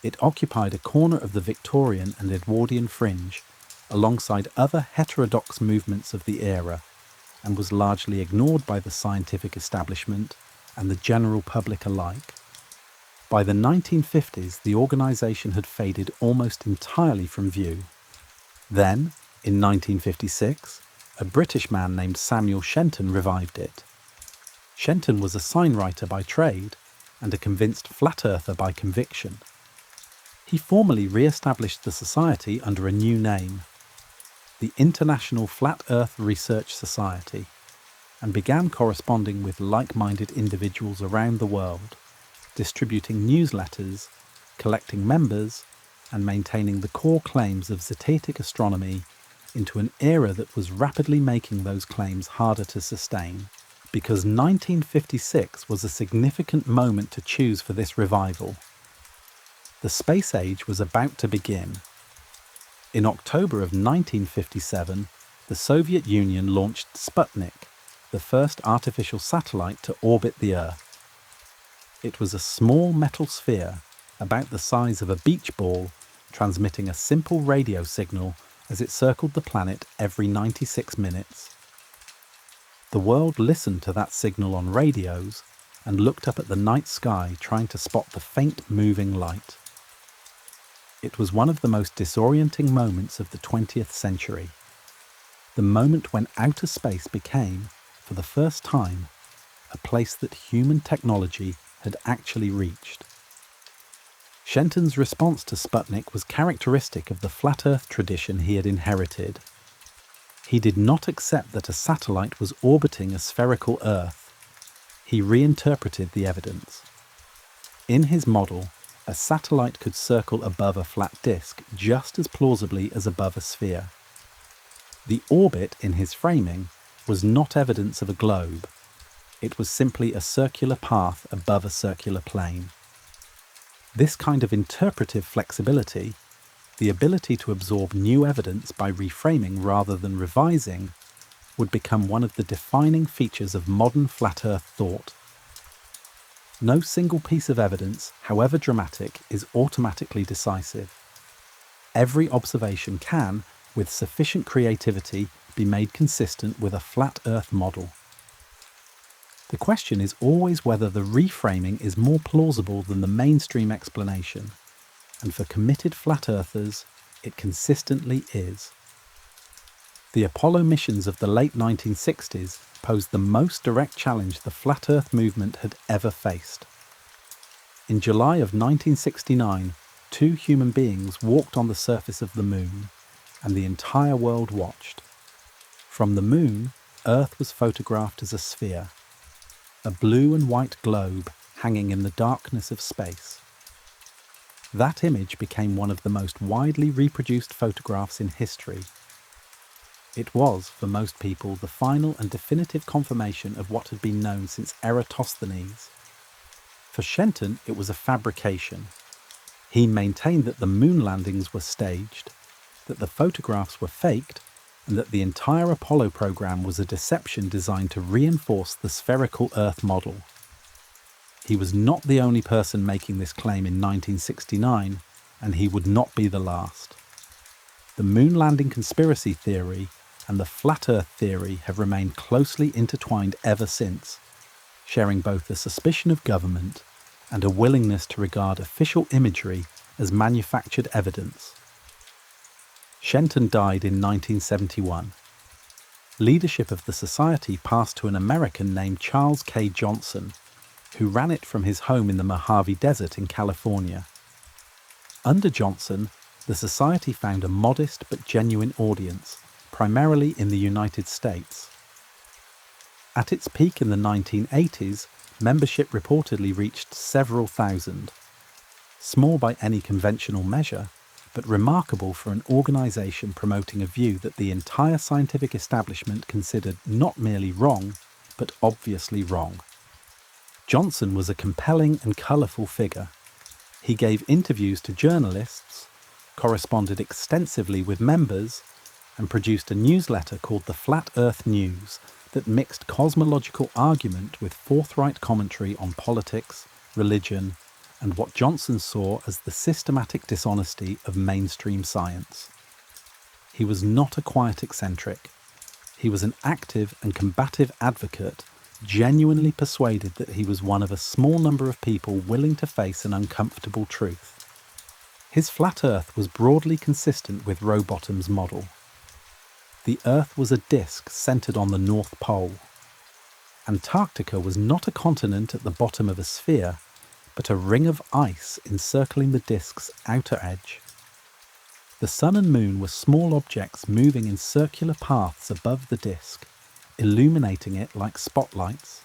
It occupied a corner of the Victorian and Edwardian fringe, alongside other heterodox movements of the era, and was largely ignored by the scientific establishment and the general public alike. By the 1950s, the organisation had faded almost entirely from view. Then, in 1956, a British man named Samuel Shenton revived it. Shenton was a signwriter by trade and a convinced flat earther by conviction. He formally re-established the society under a new name, the International Flat Earth Research Society, and began corresponding with like-minded individuals around the world, distributing newsletters, collecting members, and maintaining the core claims of Zetetic astronomy into an era that was rapidly making those claims harder to sustain, because 1956 was a significant moment to choose for this revival. The space age was about to begin. In October of 1957, the Soviet Union launched Sputnik, the first artificial satellite to orbit the Earth. It was a small metal sphere, about the size of a beach ball, transmitting a simple radio signal as it circled the planet every 96 minutes. The world listened to that signal on radios and looked up at the night sky trying to spot the faint moving light. It was one of the most disorienting moments of the 20th century. The moment when outer space became, for the first time, a place that human technology had actually reached. Shenton's response to Sputnik was characteristic of the flat Earth tradition he had inherited. He did not accept that a satellite was orbiting a spherical Earth. He reinterpreted the evidence. In his model, a satellite could circle above a flat disk just as plausibly as above a sphere. The orbit in his framing was not evidence of a globe. It was simply a circular path above a circular plane. This kind of interpretive flexibility, the ability to absorb new evidence by reframing rather than revising, would become one of the defining features of modern flat Earth thought. No single piece of evidence, however dramatic, is automatically decisive. Every observation can, with sufficient creativity, be made consistent with a flat Earth model. The question is always whether the reframing is more plausible than the mainstream explanation, and for committed flat earthers, it consistently is. The Apollo missions of the late 1960s posed the most direct challenge the flat Earth movement had ever faced. In July of 1969, 2 human beings walked on the surface of the Moon, and the entire world watched. From the Moon, Earth was photographed as a sphere, a blue and white globe hanging in the darkness of space. That image became one of the most widely reproduced photographs in history. It was, for most people, the final and definitive confirmation of what had been known since Eratosthenes. For Shenton, it was a fabrication. He maintained that the moon landings were staged, that the photographs were faked, and that the entire Apollo program was a deception designed to reinforce the spherical Earth model. He was not the only person making this claim in 1969, and he would not be the last. The moon landing conspiracy theory and the flat Earth theory have remained closely intertwined ever since. sharing both a suspicion of government and a willingness to regard official imagery as manufactured evidence. Shenton died in 1971. Leadership of the society passed to an American named Charles K. Johnson, who ran it from his home in the Mojave Desert in California. Under Johnson, the society found a modest but genuine audience, primarily in the United States. At its peak in the 1980s, membership reportedly reached several thousand. Small by any conventional measure, but remarkable for an organisation promoting a view that the entire scientific establishment considered not merely wrong, but obviously wrong. Johnson was a compelling and colourful figure. He gave interviews to journalists, corresponded extensively with members, and produced a newsletter called the Flat Earth News that mixed cosmological argument with forthright commentary on politics, religion, and what Johnson saw as the systematic dishonesty of mainstream science. He was not a quiet eccentric. He was an active and combative advocate, genuinely persuaded that he was one of a small number of people willing to face an uncomfortable truth. His flat Earth was broadly consistent with Rowbottom's model. The Earth was a disk centered on the North Pole. Antarctica was not a continent at the bottom of a sphere, but a ring of ice encircling the disk's outer edge. The sun and moon were small objects moving in circular paths above the disk, illuminating it like spotlights.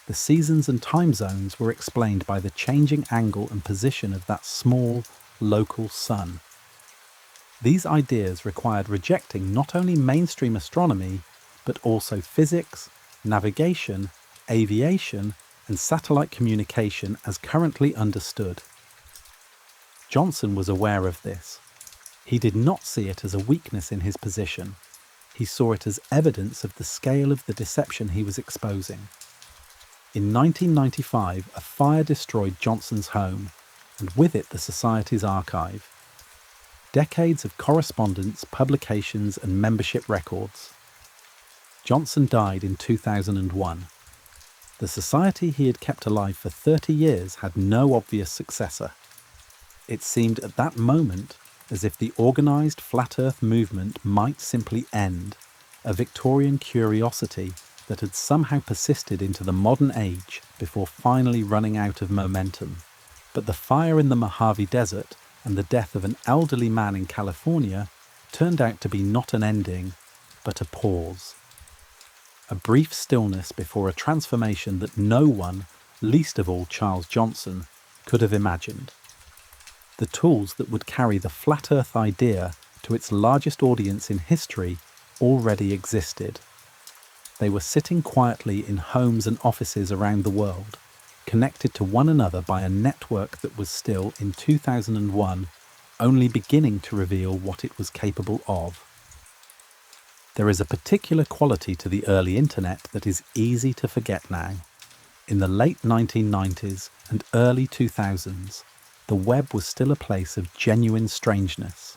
The seasons and time zones were explained by the changing angle and position of that small, local sun. These ideas required rejecting not only mainstream astronomy, but also physics, navigation, aviation, and satellite communication as currently understood. Johnson was aware of this. He did not see it as a weakness in his position. He saw it as evidence of the scale of the deception he was exposing. In 1995, a fire destroyed Johnson's home, and with it the Society's archive. Decades of correspondence, publications, and membership records. Johnson died in 2001. The society he had kept alive for 30 years had no obvious successor. It seemed at that moment as if the organised flat Earth movement might simply end, a Victorian curiosity that had somehow persisted into the modern age before finally running out of momentum. But the fire in the Mojave Desert and the death of an elderly man in California turned out to be not an ending, but a pause. A brief stillness before a transformation that no one, least of all Charles Johnson, could have imagined. The tools that would carry the flat Earth idea to its largest audience in history already existed. They were sitting quietly in homes and offices around the world, connected to one another by a network that was still, in 2001, only beginning to reveal what it was capable of. There is a particular quality to the early internet that is easy to forget now. In the late 1990s and early 2000s, the web was still a place of genuine strangeness.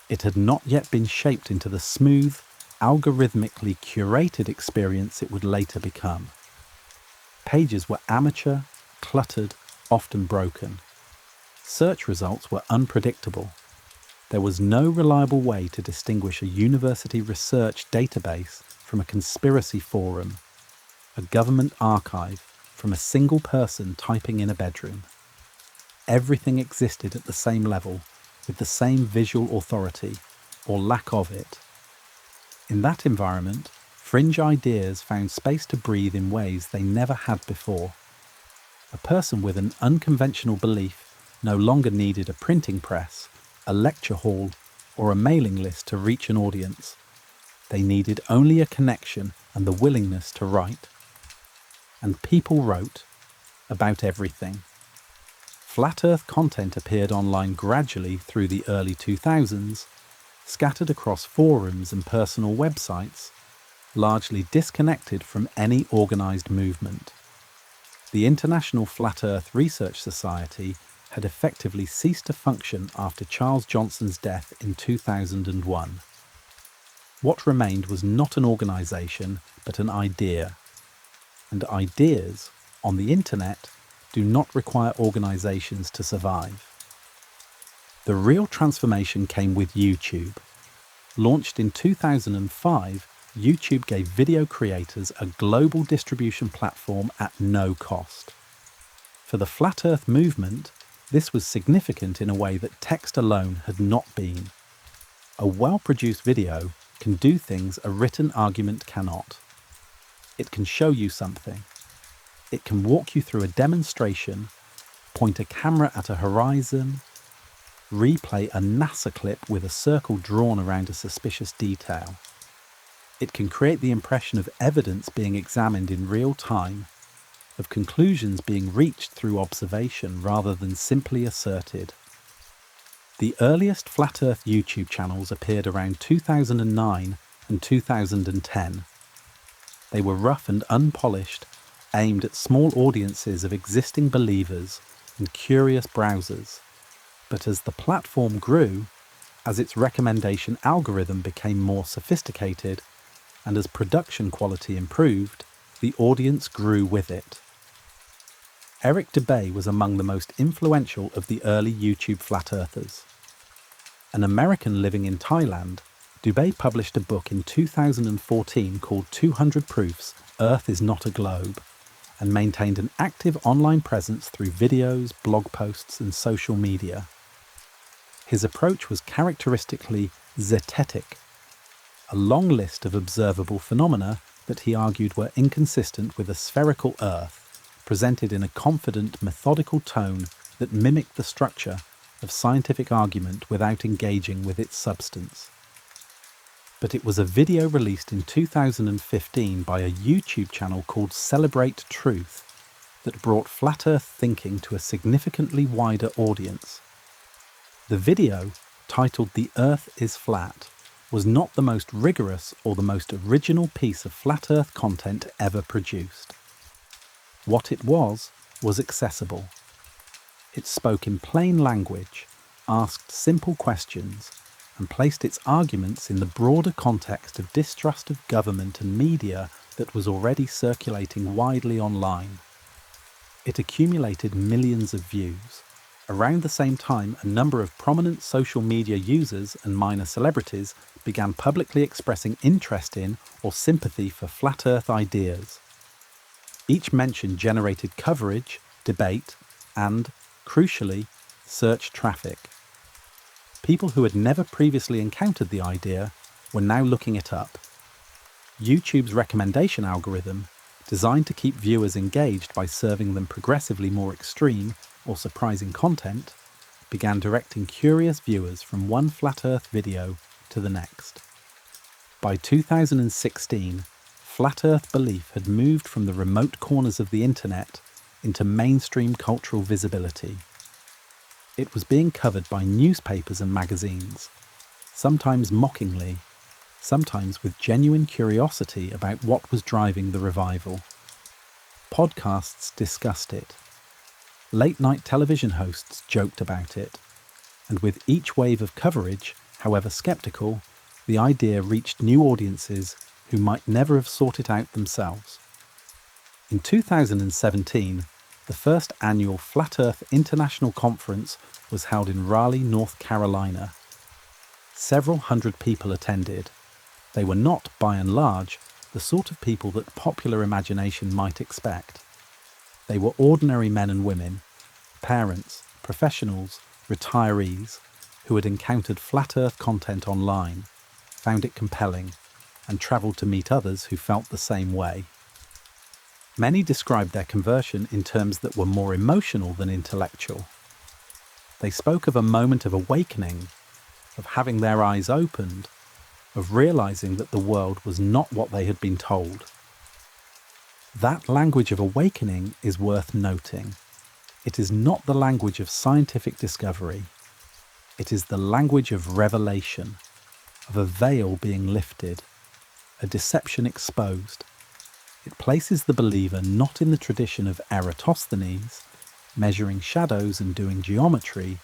It had not yet been shaped into the smooth, algorithmically curated experience it would later become. Pages were amateur, cluttered, often broken. Search results were unpredictable. There was no reliable way to distinguish a university research database from a conspiracy forum, a government archive from a single person typing in a bedroom. Everything existed at the same level, with the same visual authority, or lack of it. In that environment, fringe ideas found space to breathe in ways they never had before. A person with an unconventional belief no longer needed a printing press, a lecture hall, or a mailing list to reach an audience. They needed only a connection and the willingness to write. And people wrote about everything. Flat Earth content appeared online gradually through the early 2000s, scattered across forums and personal websites, largely disconnected from any organised movement. The International Flat Earth Research Society had effectively ceased to function after Charles Johnson's death in 2001. What remained was not an organisation, but an idea. and ideas on the internet do not require organizations to survive. The real transformation came with YouTube. Launched in 2005, YouTube gave video creators a global distribution platform at no cost. For the Flat Earth movement, this was significant in a way that text alone had not been. A well-produced video can do things a written argument cannot. It can show you something. It can walk you through a demonstration, point a camera at a horizon, replay a NASA clip with a circle drawn around a suspicious detail. It can create the impression of evidence being examined in real time, of conclusions being reached through observation rather than simply asserted. The earliest Flat Earth YouTube channels appeared around 2009 and 2010. They were rough and unpolished, aimed at small audiences of existing believers and curious browsers. But as the platform grew, as its recommendation algorithm became more sophisticated, and as production quality improved, the audience grew with it. Eric Dubay was among the most influential of the early YouTube flat earthers. An American living in Thailand, Dubay published a book in 2014 called 200 Proofs Earth is Not a Globe, and maintained an active online presence through videos, blog posts, and social media. His approach was characteristically zetetic, a long list of observable phenomena that he argued were inconsistent with a spherical Earth, presented in a confident, methodical tone that mimicked the structure of scientific argument without engaging with its substance. But it was a video released in 2015 by a YouTube channel called Celebrate Truth that brought flat Earth thinking to a significantly wider audience. The video, titled The Earth is Flat, was not the most rigorous or the most original piece of flat Earth content ever produced. What it was accessible. It spoke in plain language, asked simple questions, and placed its arguments in the broader context of distrust of government and media that was already circulating widely online. It accumulated millions of views. Around the same time, a number of prominent social media users and minor celebrities began publicly expressing interest in or sympathy for flat Earth ideas. Each mention generated coverage, debate, and, crucially, search traffic. People who had never previously encountered the idea were now looking it up. YouTube's recommendation algorithm, designed to keep viewers engaged by serving them progressively more extreme or surprising content, began directing curious viewers from one flat Earth video to the next. By 2016, flat Earth belief had moved from the remote corners of the internet into mainstream cultural visibility. It was being covered by newspapers and magazines, sometimes mockingly, sometimes with genuine curiosity about what was driving the revival. Podcasts discussed it. Late-night television hosts joked about it. And with each wave of coverage, however skeptical, the idea reached new audiences who might never have sought it out themselves. In 2017, the first annual Flat Earth International Conference was held in Raleigh, North Carolina. Several hundred people attended. They were not, by and large, the sort of people that popular imagination might expect. They were ordinary men and women, parents, professionals, retirees, who had encountered flat Earth content online, found it compelling, and travelled to meet others who felt the same way. Many described their conversion in terms that were more emotional than intellectual. They spoke of a moment of awakening, of having their eyes opened, of realizing that the world was not what they had been told. That language of awakening is worth noting. It is not the language of scientific discovery. It is the language of revelation, of a veil being lifted, a deception exposed. It places the believer not in the tradition of Eratosthenes, measuring shadows and doing geometry,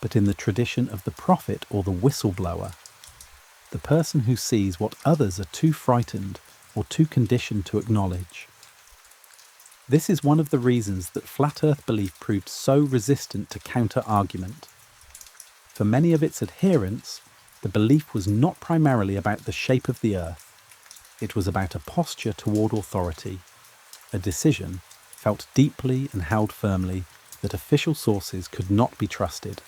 but in the tradition of the prophet or the whistleblower, the person who sees what others are too frightened or too conditioned to acknowledge. This is one of the reasons that flat Earth belief proved so resistant to counter-argument. For many of its adherents, the belief was not primarily about the shape of the Earth. It was about a posture toward authority, a decision felt deeply and held firmly that official sources could not be trusted.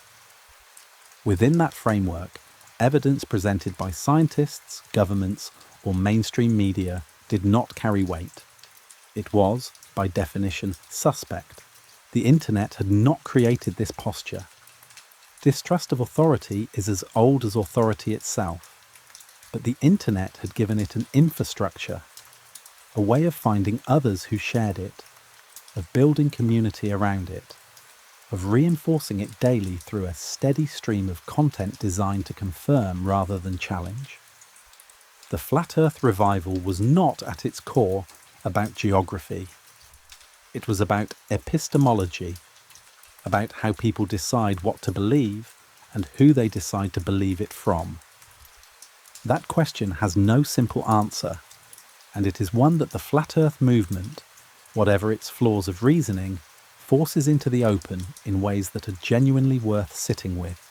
Within that framework, evidence presented by scientists, governments, or mainstream media did not carry weight. It was, by definition, suspect. The internet had not created this posture. Distrust of authority is as old as authority itself, but the internet had given it an infrastructure, a way of finding others who shared it, of building community around it, of reinforcing it daily through a steady stream of content designed to confirm rather than challenge. The Flat Earth revival was not, at its core, about geography. It was about epistemology, about how people decide what to believe and who they decide to believe it from. That question has no simple answer, and it is one that the Flat Earth movement, whatever its flaws of reasoning, forces into the open in ways that are genuinely worth sitting with.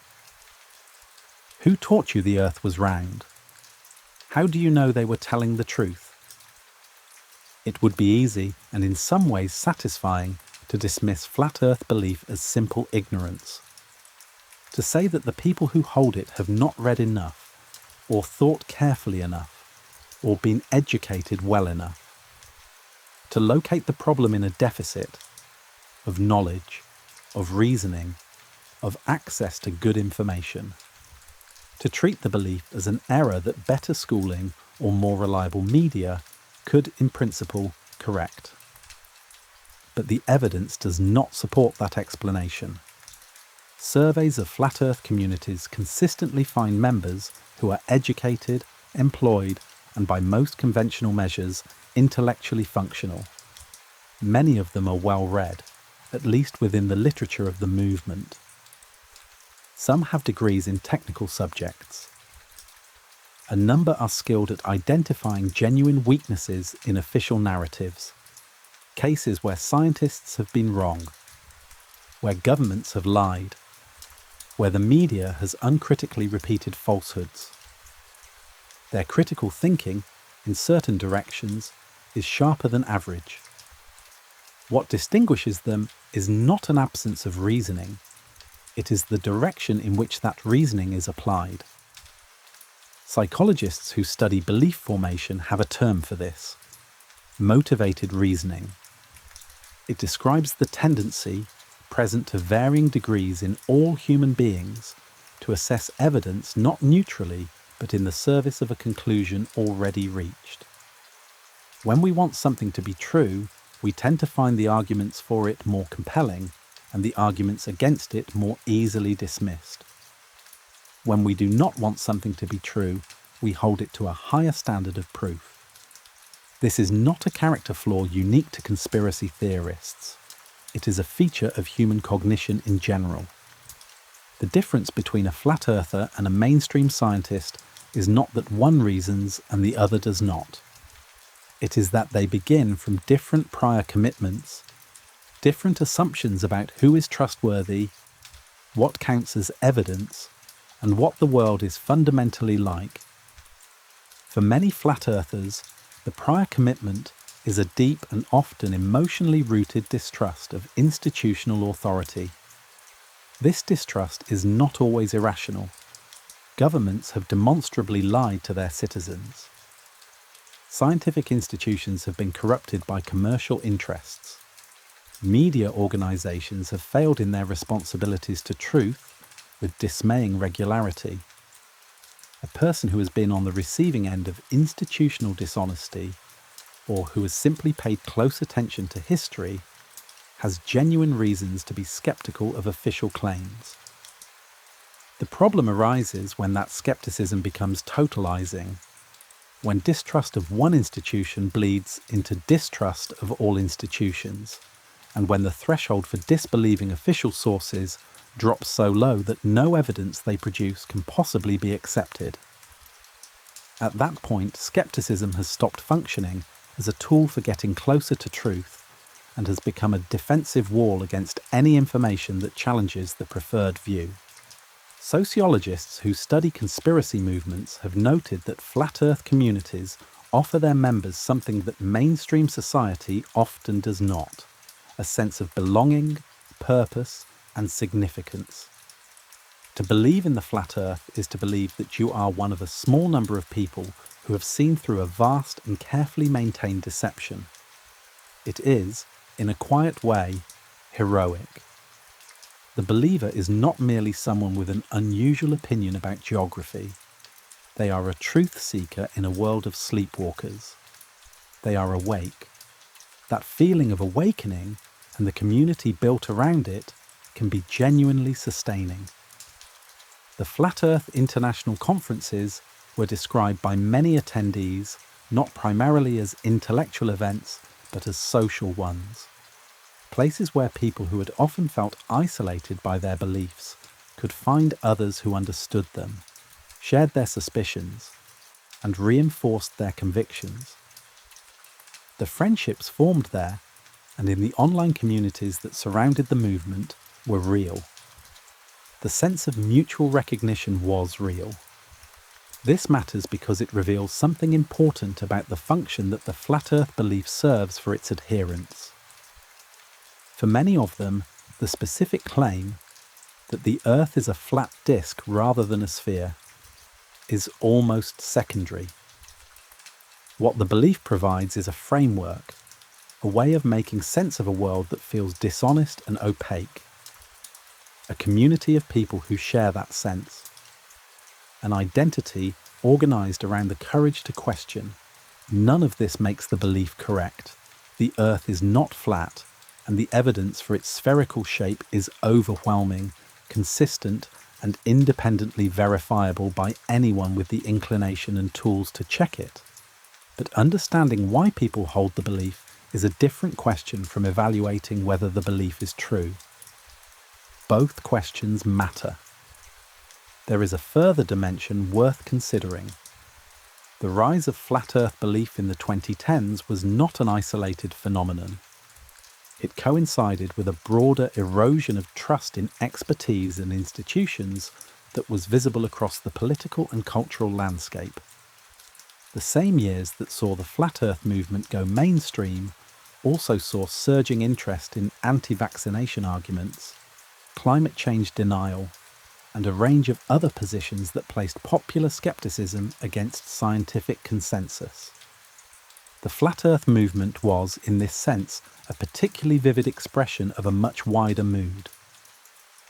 Who taught you the Earth was round? How do you know they were telling the truth? It would be easy, and in some ways satisfying, to dismiss flat Earth belief as simple ignorance. To say that the people who hold it have not read enough, or thought carefully enough, or been educated well enough. To locate the problem in a deficit of knowledge, of reasoning, of access to good information. To treat the belief as an error that better schooling or more reliable media could, in principle, correct. But the evidence does not support that explanation. Surveys of flat Earth communities consistently find members who are educated, employed, and by most conventional measures, intellectually functional. Many of them are well read, at least within the literature of the movement. Some have degrees in technical subjects. A number are skilled at identifying genuine weaknesses in official narratives, cases where scientists have been wrong, where governments have lied, where the media has uncritically repeated falsehoods. Their critical thinking, in certain directions, is sharper than average. What distinguishes them is not an absence of reasoning, it is the direction in which that reasoning is applied. Psychologists who study belief formation have a term for this: motivated reasoning. It describes the tendency, present to varying degrees in all human beings, to assess evidence not neutrally, but in the service of a conclusion already reached. When we want something to be true, we tend to find the arguments for it more compelling and the arguments against it more easily dismissed. When we do not want something to be true, we hold it to a higher standard of proof. This is not a character flaw unique to conspiracy theorists. It is a feature of human cognition in general. The difference between a flat earther and a mainstream scientist is not that one reasons and the other does not. It is that they begin from different prior commitments, different assumptions about who is trustworthy, what counts as evidence, and what the world is fundamentally like. For many flat earthers, the prior commitment is a deep and often emotionally rooted distrust of institutional authority. This distrust is not always irrational. Governments have demonstrably lied to their citizens. Scientific institutions have been corrupted by commercial interests. Media organizations have failed in their responsibilities to truth with dismaying regularity. A person who has been on the receiving end of institutional dishonesty, or who has simply paid close attention to history, has genuine reasons to be skeptical of official claims. The problem arises when that skepticism becomes totalizing, when distrust of one institution bleeds into distrust of all institutions, and when the threshold for disbelieving official sources drops so low that no evidence they produce can possibly be accepted. At that point, skepticism has stopped functioning as a tool for getting closer to truth and has become a defensive wall against any information that challenges the preferred view. Sociologists who study conspiracy movements have noted that flat Earth communities offer their members something that mainstream society often does not: a sense of belonging, purpose, and significance. To believe in the flat Earth is to believe that you are one of a small number of people who have seen through a vast and carefully maintained deception. It is, in a quiet way, heroic. The believer is not merely someone with an unusual opinion about geography. They are a truth seeker in a world of sleepwalkers. They are awake. That feeling of awakening and the community built around it can be genuinely sustaining. The Flat Earth International Conferences were described by many attendees not primarily as intellectual events, but as social ones. Places where people who had often felt isolated by their beliefs could find others who understood them, shared their suspicions, and reinforced their convictions. The friendships formed there and in the online communities that surrounded the movement were real. The sense of mutual recognition was real. This matters because it reveals something important about the function that the flat Earth belief serves for its adherents. For many of them, the specific claim that the Earth is a flat disk rather than a sphere is almost secondary. What the belief provides is a framework, a way of making sense of a world that feels dishonest and opaque. A community of people who share that sense. An identity organised around the courage to question. None of this makes the belief correct. The Earth is not flat, and the evidence for its spherical shape is overwhelming, consistent, and independently verifiable by anyone with the inclination and tools to check it. But understanding why people hold the belief is a different question from evaluating whether the belief is true. Both questions matter. There is a further dimension worth considering. The rise of flat Earth belief in the 2010s was not an isolated phenomenon. It coincided with a broader erosion of trust in expertise and institutions that was visible across the political and cultural landscape. The same years that saw the flat Earth movement go mainstream also saw surging interest in anti-vaccination arguments, climate change denial, and a range of other positions that placed popular skepticism against scientific consensus. The Flat Earth movement was, in this sense, a particularly vivid expression of a much wider mood.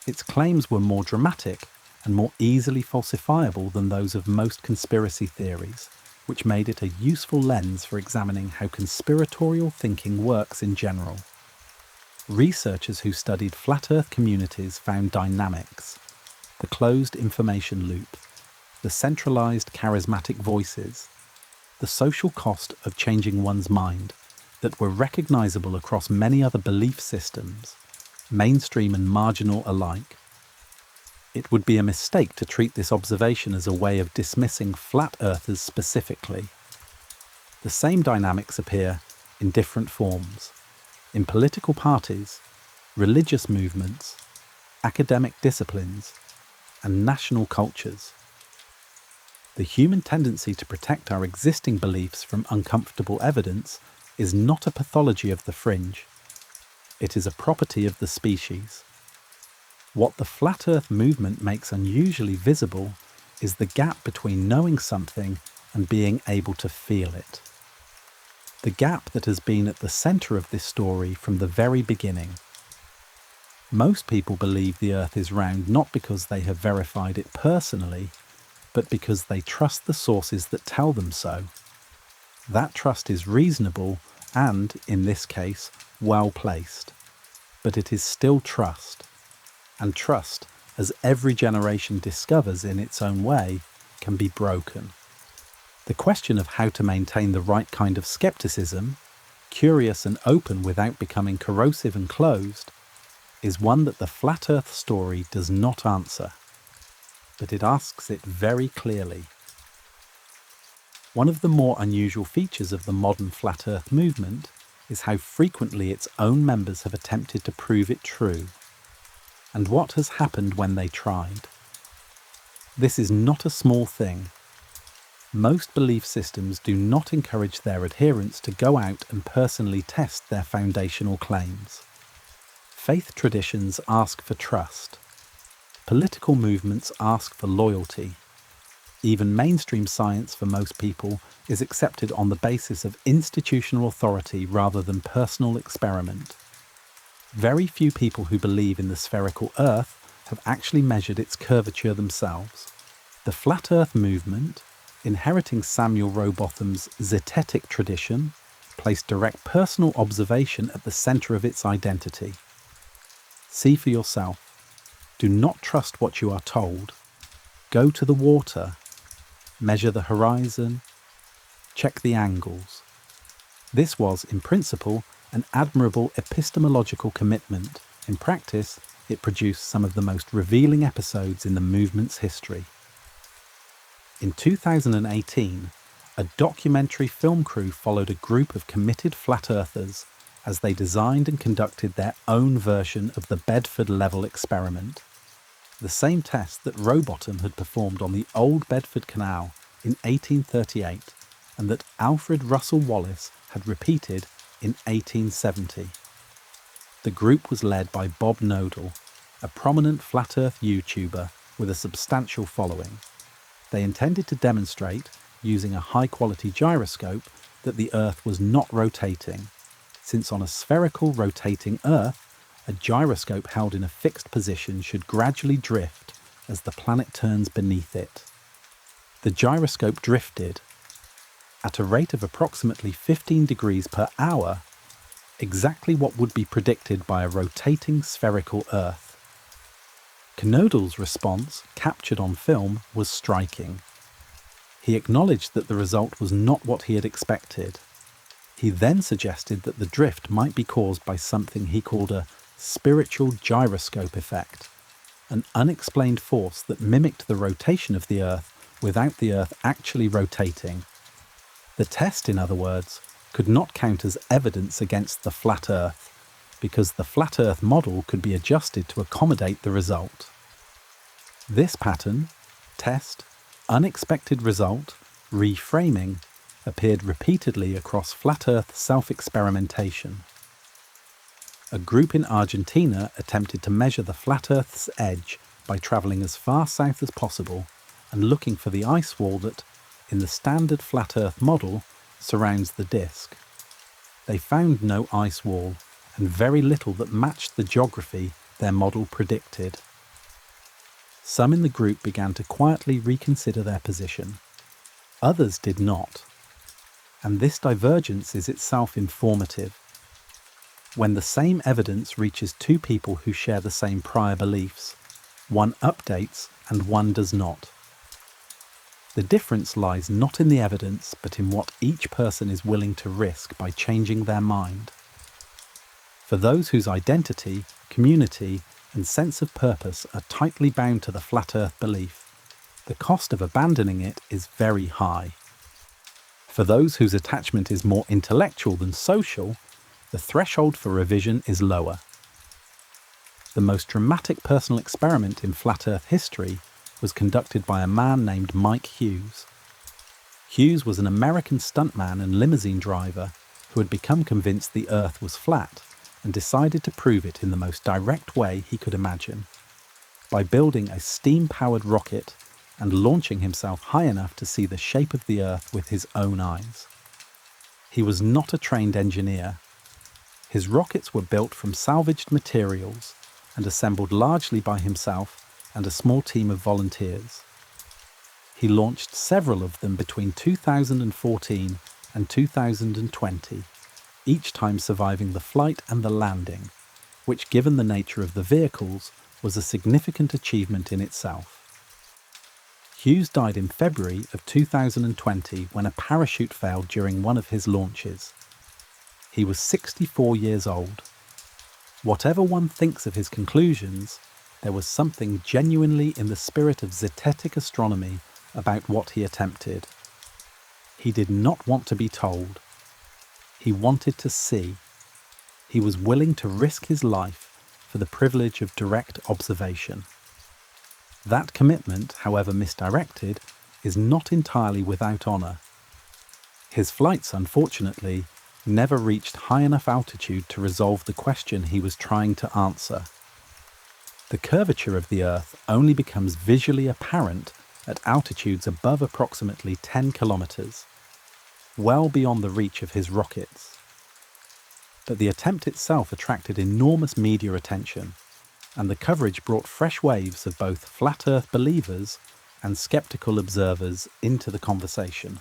Its claims were more dramatic and more easily falsifiable than those of most conspiracy theories, which made it a useful lens for examining how conspiratorial thinking works in general. Researchers who studied flat Earth communities found dynamics: the closed information loop, the centralized charismatic voices, the social cost of changing one's mind, that were recognizable across many other belief systems, mainstream and marginal alike. It would be a mistake to treat this observation as a way of dismissing flat earthers specifically. The same dynamics appear in different forms, in political parties, religious movements, academic disciplines, and national cultures. The human tendency to protect our existing beliefs from uncomfortable evidence is not a pathology of the fringe. It is a property of the species. What the Flat Earth movement makes unusually visible is the gap between knowing something and being able to feel it. The gap that has been at the centre of this story from the very beginning. Most people believe the Earth is round not because they have verified it personally, but because they trust the sources that tell them so. That trust is reasonable and, in this case, well placed. But it is still trust. And trust, as every generation discovers in its own way, can be broken. The question of how to maintain the right kind of skepticism, curious and open without becoming corrosive and closed, is one that the Flat Earth story does not answer. But it asks it very clearly. One of the more unusual features of the modern Flat Earth movement is how frequently its own members have attempted to prove it true, and what has happened when they tried. This is not a small thing. Most belief systems do not encourage their adherents to go out and personally test their foundational claims. Faith traditions ask for trust. Political movements ask for loyalty. Even mainstream science for most people is accepted on the basis of institutional authority rather than personal experiment. Very few people who believe in the spherical Earth have actually measured its curvature themselves. The Flat Earth movement, inheriting Samuel Rowbotham's zetetic tradition, placed direct personal observation at the centre of its identity. See for yourself. Do not trust what you are told. Go to the water. Measure the horizon. Check the angles. This was, in principle, an admirable epistemological commitment. In practice, it produced some of the most revealing episodes in the movement's history. In 2018, a documentary film crew followed a group of committed flat earthers as they designed and conducted their own version of the Bedford level experiment, the same test that Rowbotham had performed on the old Bedford Canal in 1838 and that Alfred Russel Wallace had repeated in 1870. The group was led by Bob Nodal, a prominent flat earth YouTuber with a substantial following. They intended to demonstrate, using a high-quality gyroscope, that the Earth was not rotating, since on a spherical rotating Earth, a gyroscope held in a fixed position should gradually drift as the planet turns beneath it. The gyroscope drifted at a rate of approximately 15 degrees per hour, exactly what would be predicted by a rotating spherical Earth. Knodal's response, captured on film, was striking. He acknowledged that the result was not what he had expected. He then suggested that the drift might be caused by something he called a spiritual gyroscope effect, an unexplained force that mimicked the rotation of the Earth without the Earth actually rotating. The test, in other words, could not count as evidence against the flat Earth, because the flat Earth model could be adjusted to accommodate the result. This pattern, test, unexpected result, reframing, appeared repeatedly across flat Earth self-experimentation. A group in Argentina attempted to measure the flat Earth's edge by travelling as far south as possible and looking for the ice wall that, in the standard flat Earth model, surrounds the disk. They found no ice wall and very little that matched the geography their model predicted. Some in the group began to quietly reconsider their position. Others did not. And this divergence is itself informative. When the same evidence reaches two people who share the same prior beliefs, one updates and one does not. The difference lies not in the evidence, but in what each person is willing to risk by changing their mind. For those whose identity, community, and sense of purpose are tightly bound to the flat Earth belief, the cost of abandoning it is very high. For those whose attachment is more intellectual than social, the threshold for revision is lower. The most dramatic personal experiment in flat Earth history was conducted by a man named Mike Hughes. Hughes was an American stuntman and limousine driver who had become convinced the Earth was flat and decided to prove it in the most direct way he could imagine, by building a steam-powered rocket and launching himself high enough to see the shape of the Earth with his own eyes. He was not a trained engineer. His rockets were built from salvaged materials and assembled largely by himself and a small team of volunteers. He launched several of them between 2014 and 2020, each time surviving the flight and the landing, which, given the nature of the vehicles, was a significant achievement in itself. Hughes died in February of 2020 when a parachute failed during one of his launches. He was 64 years old. Whatever one thinks of his conclusions, there was something genuinely in the spirit of zetetic astronomy about what he attempted. He did not want to be told. He wanted to see. He was willing to risk his life for the privilege of direct observation. That commitment, however misdirected, is not entirely without honour. His flights, unfortunately, never reached high enough altitude to resolve the question he was trying to answer. The curvature of the Earth only becomes visually apparent at altitudes above approximately 10 kilometres, well beyond the reach of his rockets. But the attempt itself attracted enormous media attention, and the coverage brought fresh waves of both flat Earth believers and sceptical observers into the conversation.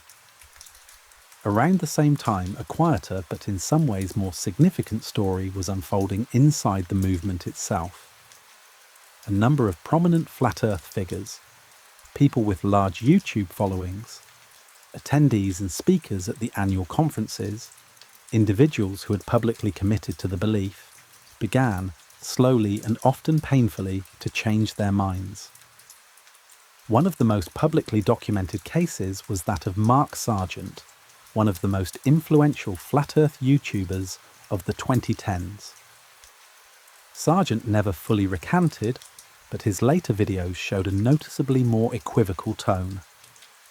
Around the same time, a quieter but in some ways more significant story was unfolding inside the movement itself. A number of prominent flat Earth figures, people with large YouTube followings, attendees and speakers at the annual conferences, individuals who had publicly committed to the belief, began, slowly and often painfully, to change their minds. One of the most publicly documented cases was that of Mark Sargent, one of the most influential flat Earth YouTubers of the 2010s. Sargent never fully recanted, but his later videos showed a noticeably more equivocal tone,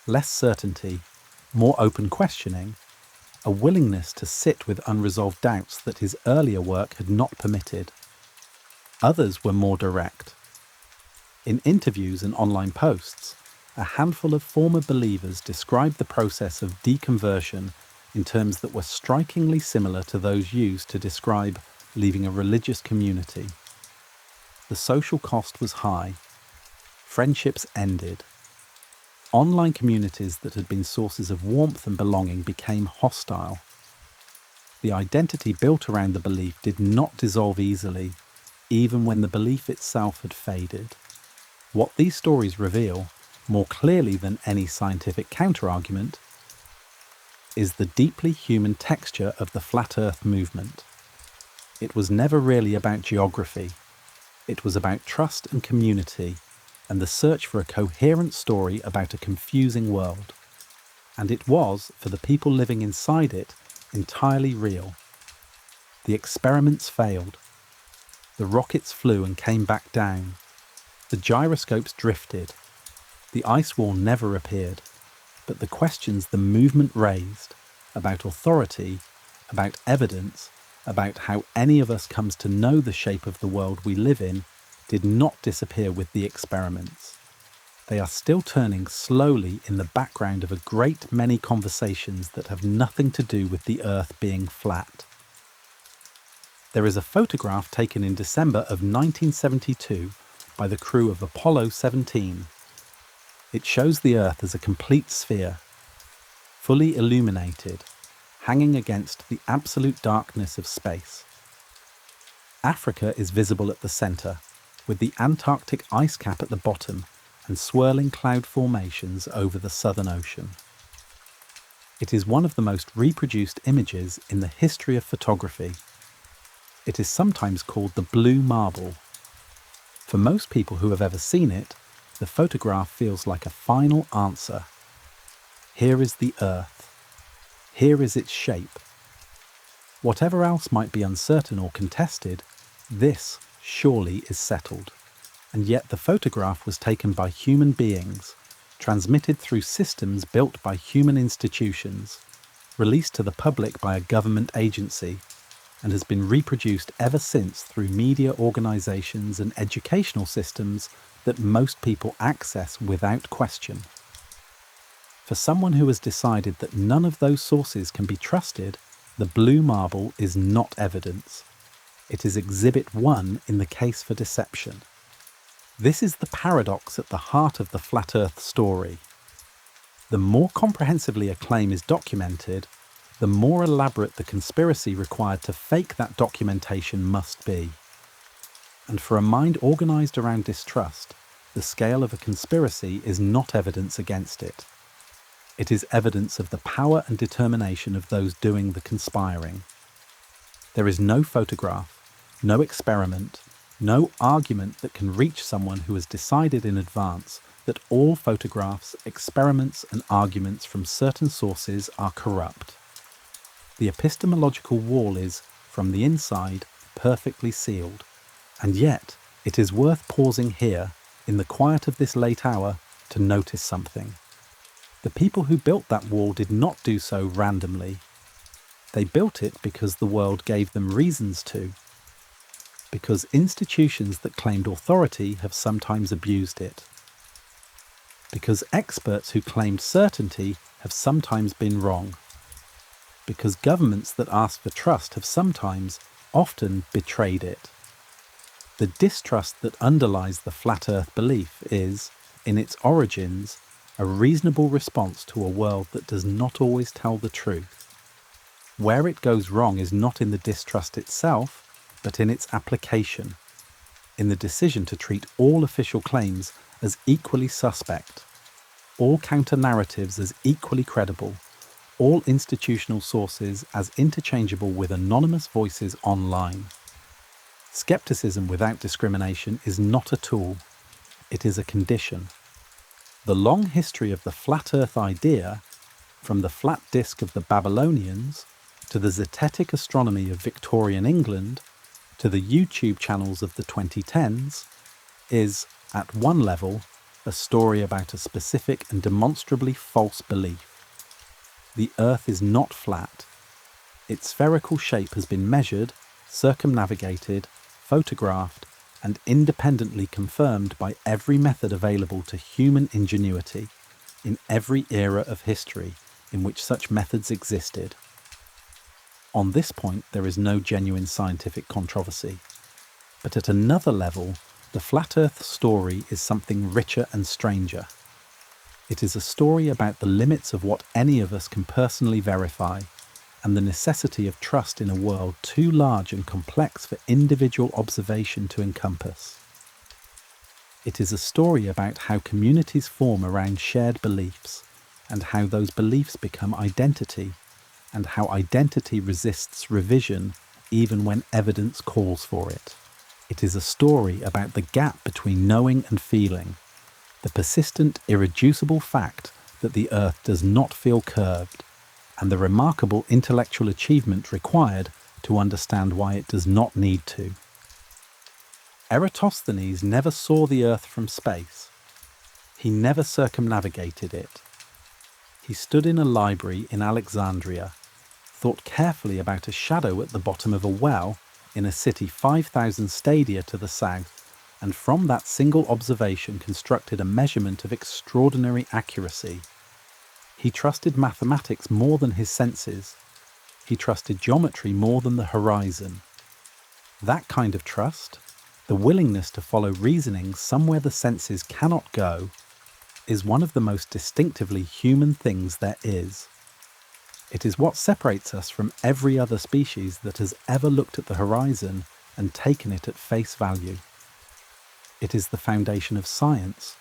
less certainty, more open questioning, a willingness to sit with unresolved doubts that his earlier work had not permitted. Others were more direct. In interviews and online posts, a handful of former believers described the process of deconversion in terms that were strikingly similar to those used to describe leaving a religious community. The social cost was high. Friendships ended. Online communities that had been sources of warmth and belonging became hostile. The identity built around the belief did not dissolve easily, even when the belief itself had faded. What these stories reveal, more clearly than any scientific counterargument, is the deeply human texture of the Flat Earth movement. It was never really about geography. It was about trust and community, and the search for a coherent story about a confusing world. And it was, for the people living inside it, entirely real. The experiments failed. The rockets flew and came back down. The gyroscopes drifted. The ice wall never appeared. But the questions the movement raised about authority, about evidence, about how any of us comes to know the shape of the world we live in, did not disappear with the experiments. They are still turning slowly in the background of a great many conversations that have nothing to do with the Earth being flat. There is a photograph taken in December of 1972 by the crew of Apollo 17. It shows the Earth as a complete sphere, fully illuminated, hanging against the absolute darkness of space. Africa is visible at the centre, with the Antarctic ice cap at the bottom and swirling cloud formations over the Southern Ocean. It is one of the most reproduced images in the history of photography. It is sometimes called the blue marble. For most people who have ever seen it, the photograph feels like a final answer. Here is the Earth. Here is its shape. Whatever else might be uncertain or contested, this surely is settled. And yet the photograph was taken by human beings, transmitted through systems built by human institutions, released to the public by a government agency, and has been reproduced ever since through media organisations and educational systems that most people access without question. For someone who has decided that none of those sources can be trusted, the blue marble is not evidence. It is exhibit 1 in the case for deception. This is the paradox at the heart of the Flat Earth story. The more comprehensively a claim is documented, the more elaborate the conspiracy required to fake that documentation must be. And for a mind organised around distrust, the scale of a conspiracy is not evidence against it. It is evidence of the power and determination of those doing the conspiring. There is no photograph, no experiment, no argument that can reach someone who has decided in advance that all photographs, experiments and arguments from certain sources are corrupt. The epistemological wall is, from the inside, perfectly sealed. And yet, it is worth pausing here, in the quiet of this late hour, to notice something. The people who built that wall did not do so randomly. They built it because the world gave them reasons to. Because institutions that claimed authority have sometimes abused it. Because experts who claimed certainty have sometimes been wrong. Because governments that asked for trust have sometimes, often, betrayed it. The distrust that underlies the flat earth belief is, in its origins, a reasonable response to a world that does not always tell the truth. Where it goes wrong is not in the distrust itself, but in its application, in the decision to treat all official claims as equally suspect, all counter-narratives as equally credible, all institutional sources as interchangeable with anonymous voices online. Skepticism without discrimination is not a tool, it is a condition. The long history of the flat earth idea, from the flat disk of the Babylonians, to the zetetic astronomy of Victorian England, to the YouTube channels of the 2010s, is, at one level, a story about a specific and demonstrably false belief. The Earth is not flat. Its spherical shape has been measured, circumnavigated, photographed, and independently confirmed by every method available to human ingenuity, in every era of history in which such methods existed. On this point, there is no genuine scientific controversy. But at another level, the flat Earth story is something richer and stranger. It is a story about the limits of what any of us can personally verify, and the necessity of trust in a world too large and complex for individual observation to encompass. It is a story about how communities form around shared beliefs, and how those beliefs become identity, and how identity resists revision even when evidence calls for it. It is a story about the gap between knowing and feeling, the persistent, irreducible fact that the Earth does not feel curved, and the remarkable intellectual achievement required to understand why it does not need to. Eratosthenes never saw the Earth from space. He never circumnavigated it. He stood in a library in Alexandria, thought carefully about a shadow at the bottom of a well in a city 5,000 stadia to the south, and from that single observation constructed a measurement of extraordinary accuracy. He trusted mathematics more than his senses. He trusted geometry more than the horizon. That kind of trust, the willingness to follow reasoning somewhere the senses cannot go, is one of the most distinctively human things there is. It is what separates us from every other species that has ever looked at the horizon and taken it at face value. It is the foundation of science,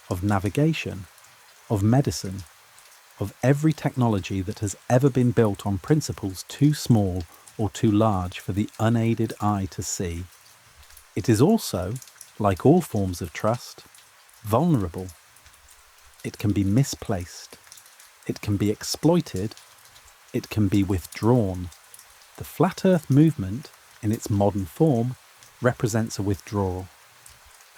of navigation, of medicine, of every technology that has ever been built on principles too small or too large for the unaided eye to see. It is also, like all forms of trust, vulnerable. It can be misplaced. It can be exploited. It can be withdrawn. The Flat Earth movement, in its modern form, represents a withdrawal.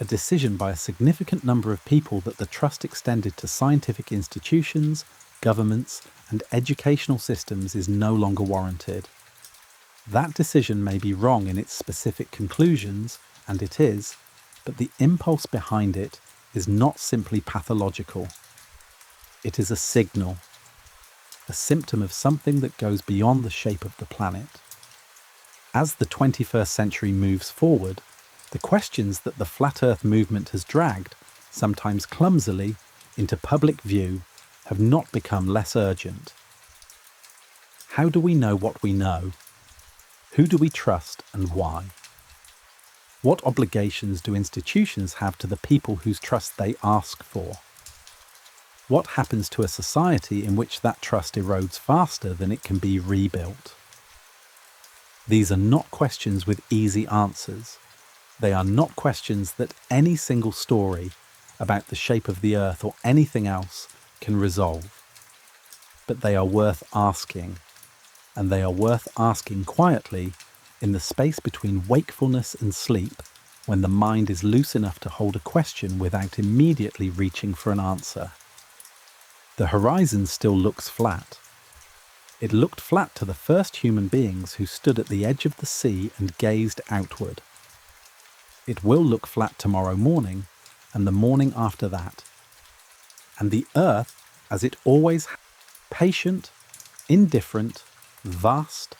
A decision by a significant number of people that the trust extended to scientific institutions, governments, and educational systems is no longer warranted. That decision may be wrong in its specific conclusions, and it is, but the impulse behind it is not simply pathological. It is a signal, a symptom of something that goes beyond the shape of the planet. As the 21st century moves forward, the questions that the Flat Earth movement has dragged, sometimes clumsily, into public view have not become less urgent. How do we know what we know? Who do we trust and why? What obligations do institutions have to the people whose trust they ask for? What happens to a society in which that trust erodes faster than it can be rebuilt? These are not questions with easy answers. They are not questions that any single story about the shape of the Earth or anything else can resolve. But they are worth asking, and they are worth asking quietly in the space between wakefulness and sleep, when the mind is loose enough to hold a question without immediately reaching for an answer. The horizon still looks flat. It looked flat to the first human beings who stood at the edge of the sea and gazed outward. It will look flat tomorrow morning, and the morning after that. And the earth, as it always has, patient, indifferent, vast,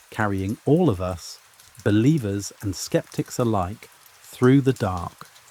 carrying all of us, believers and skeptics alike, through the dark.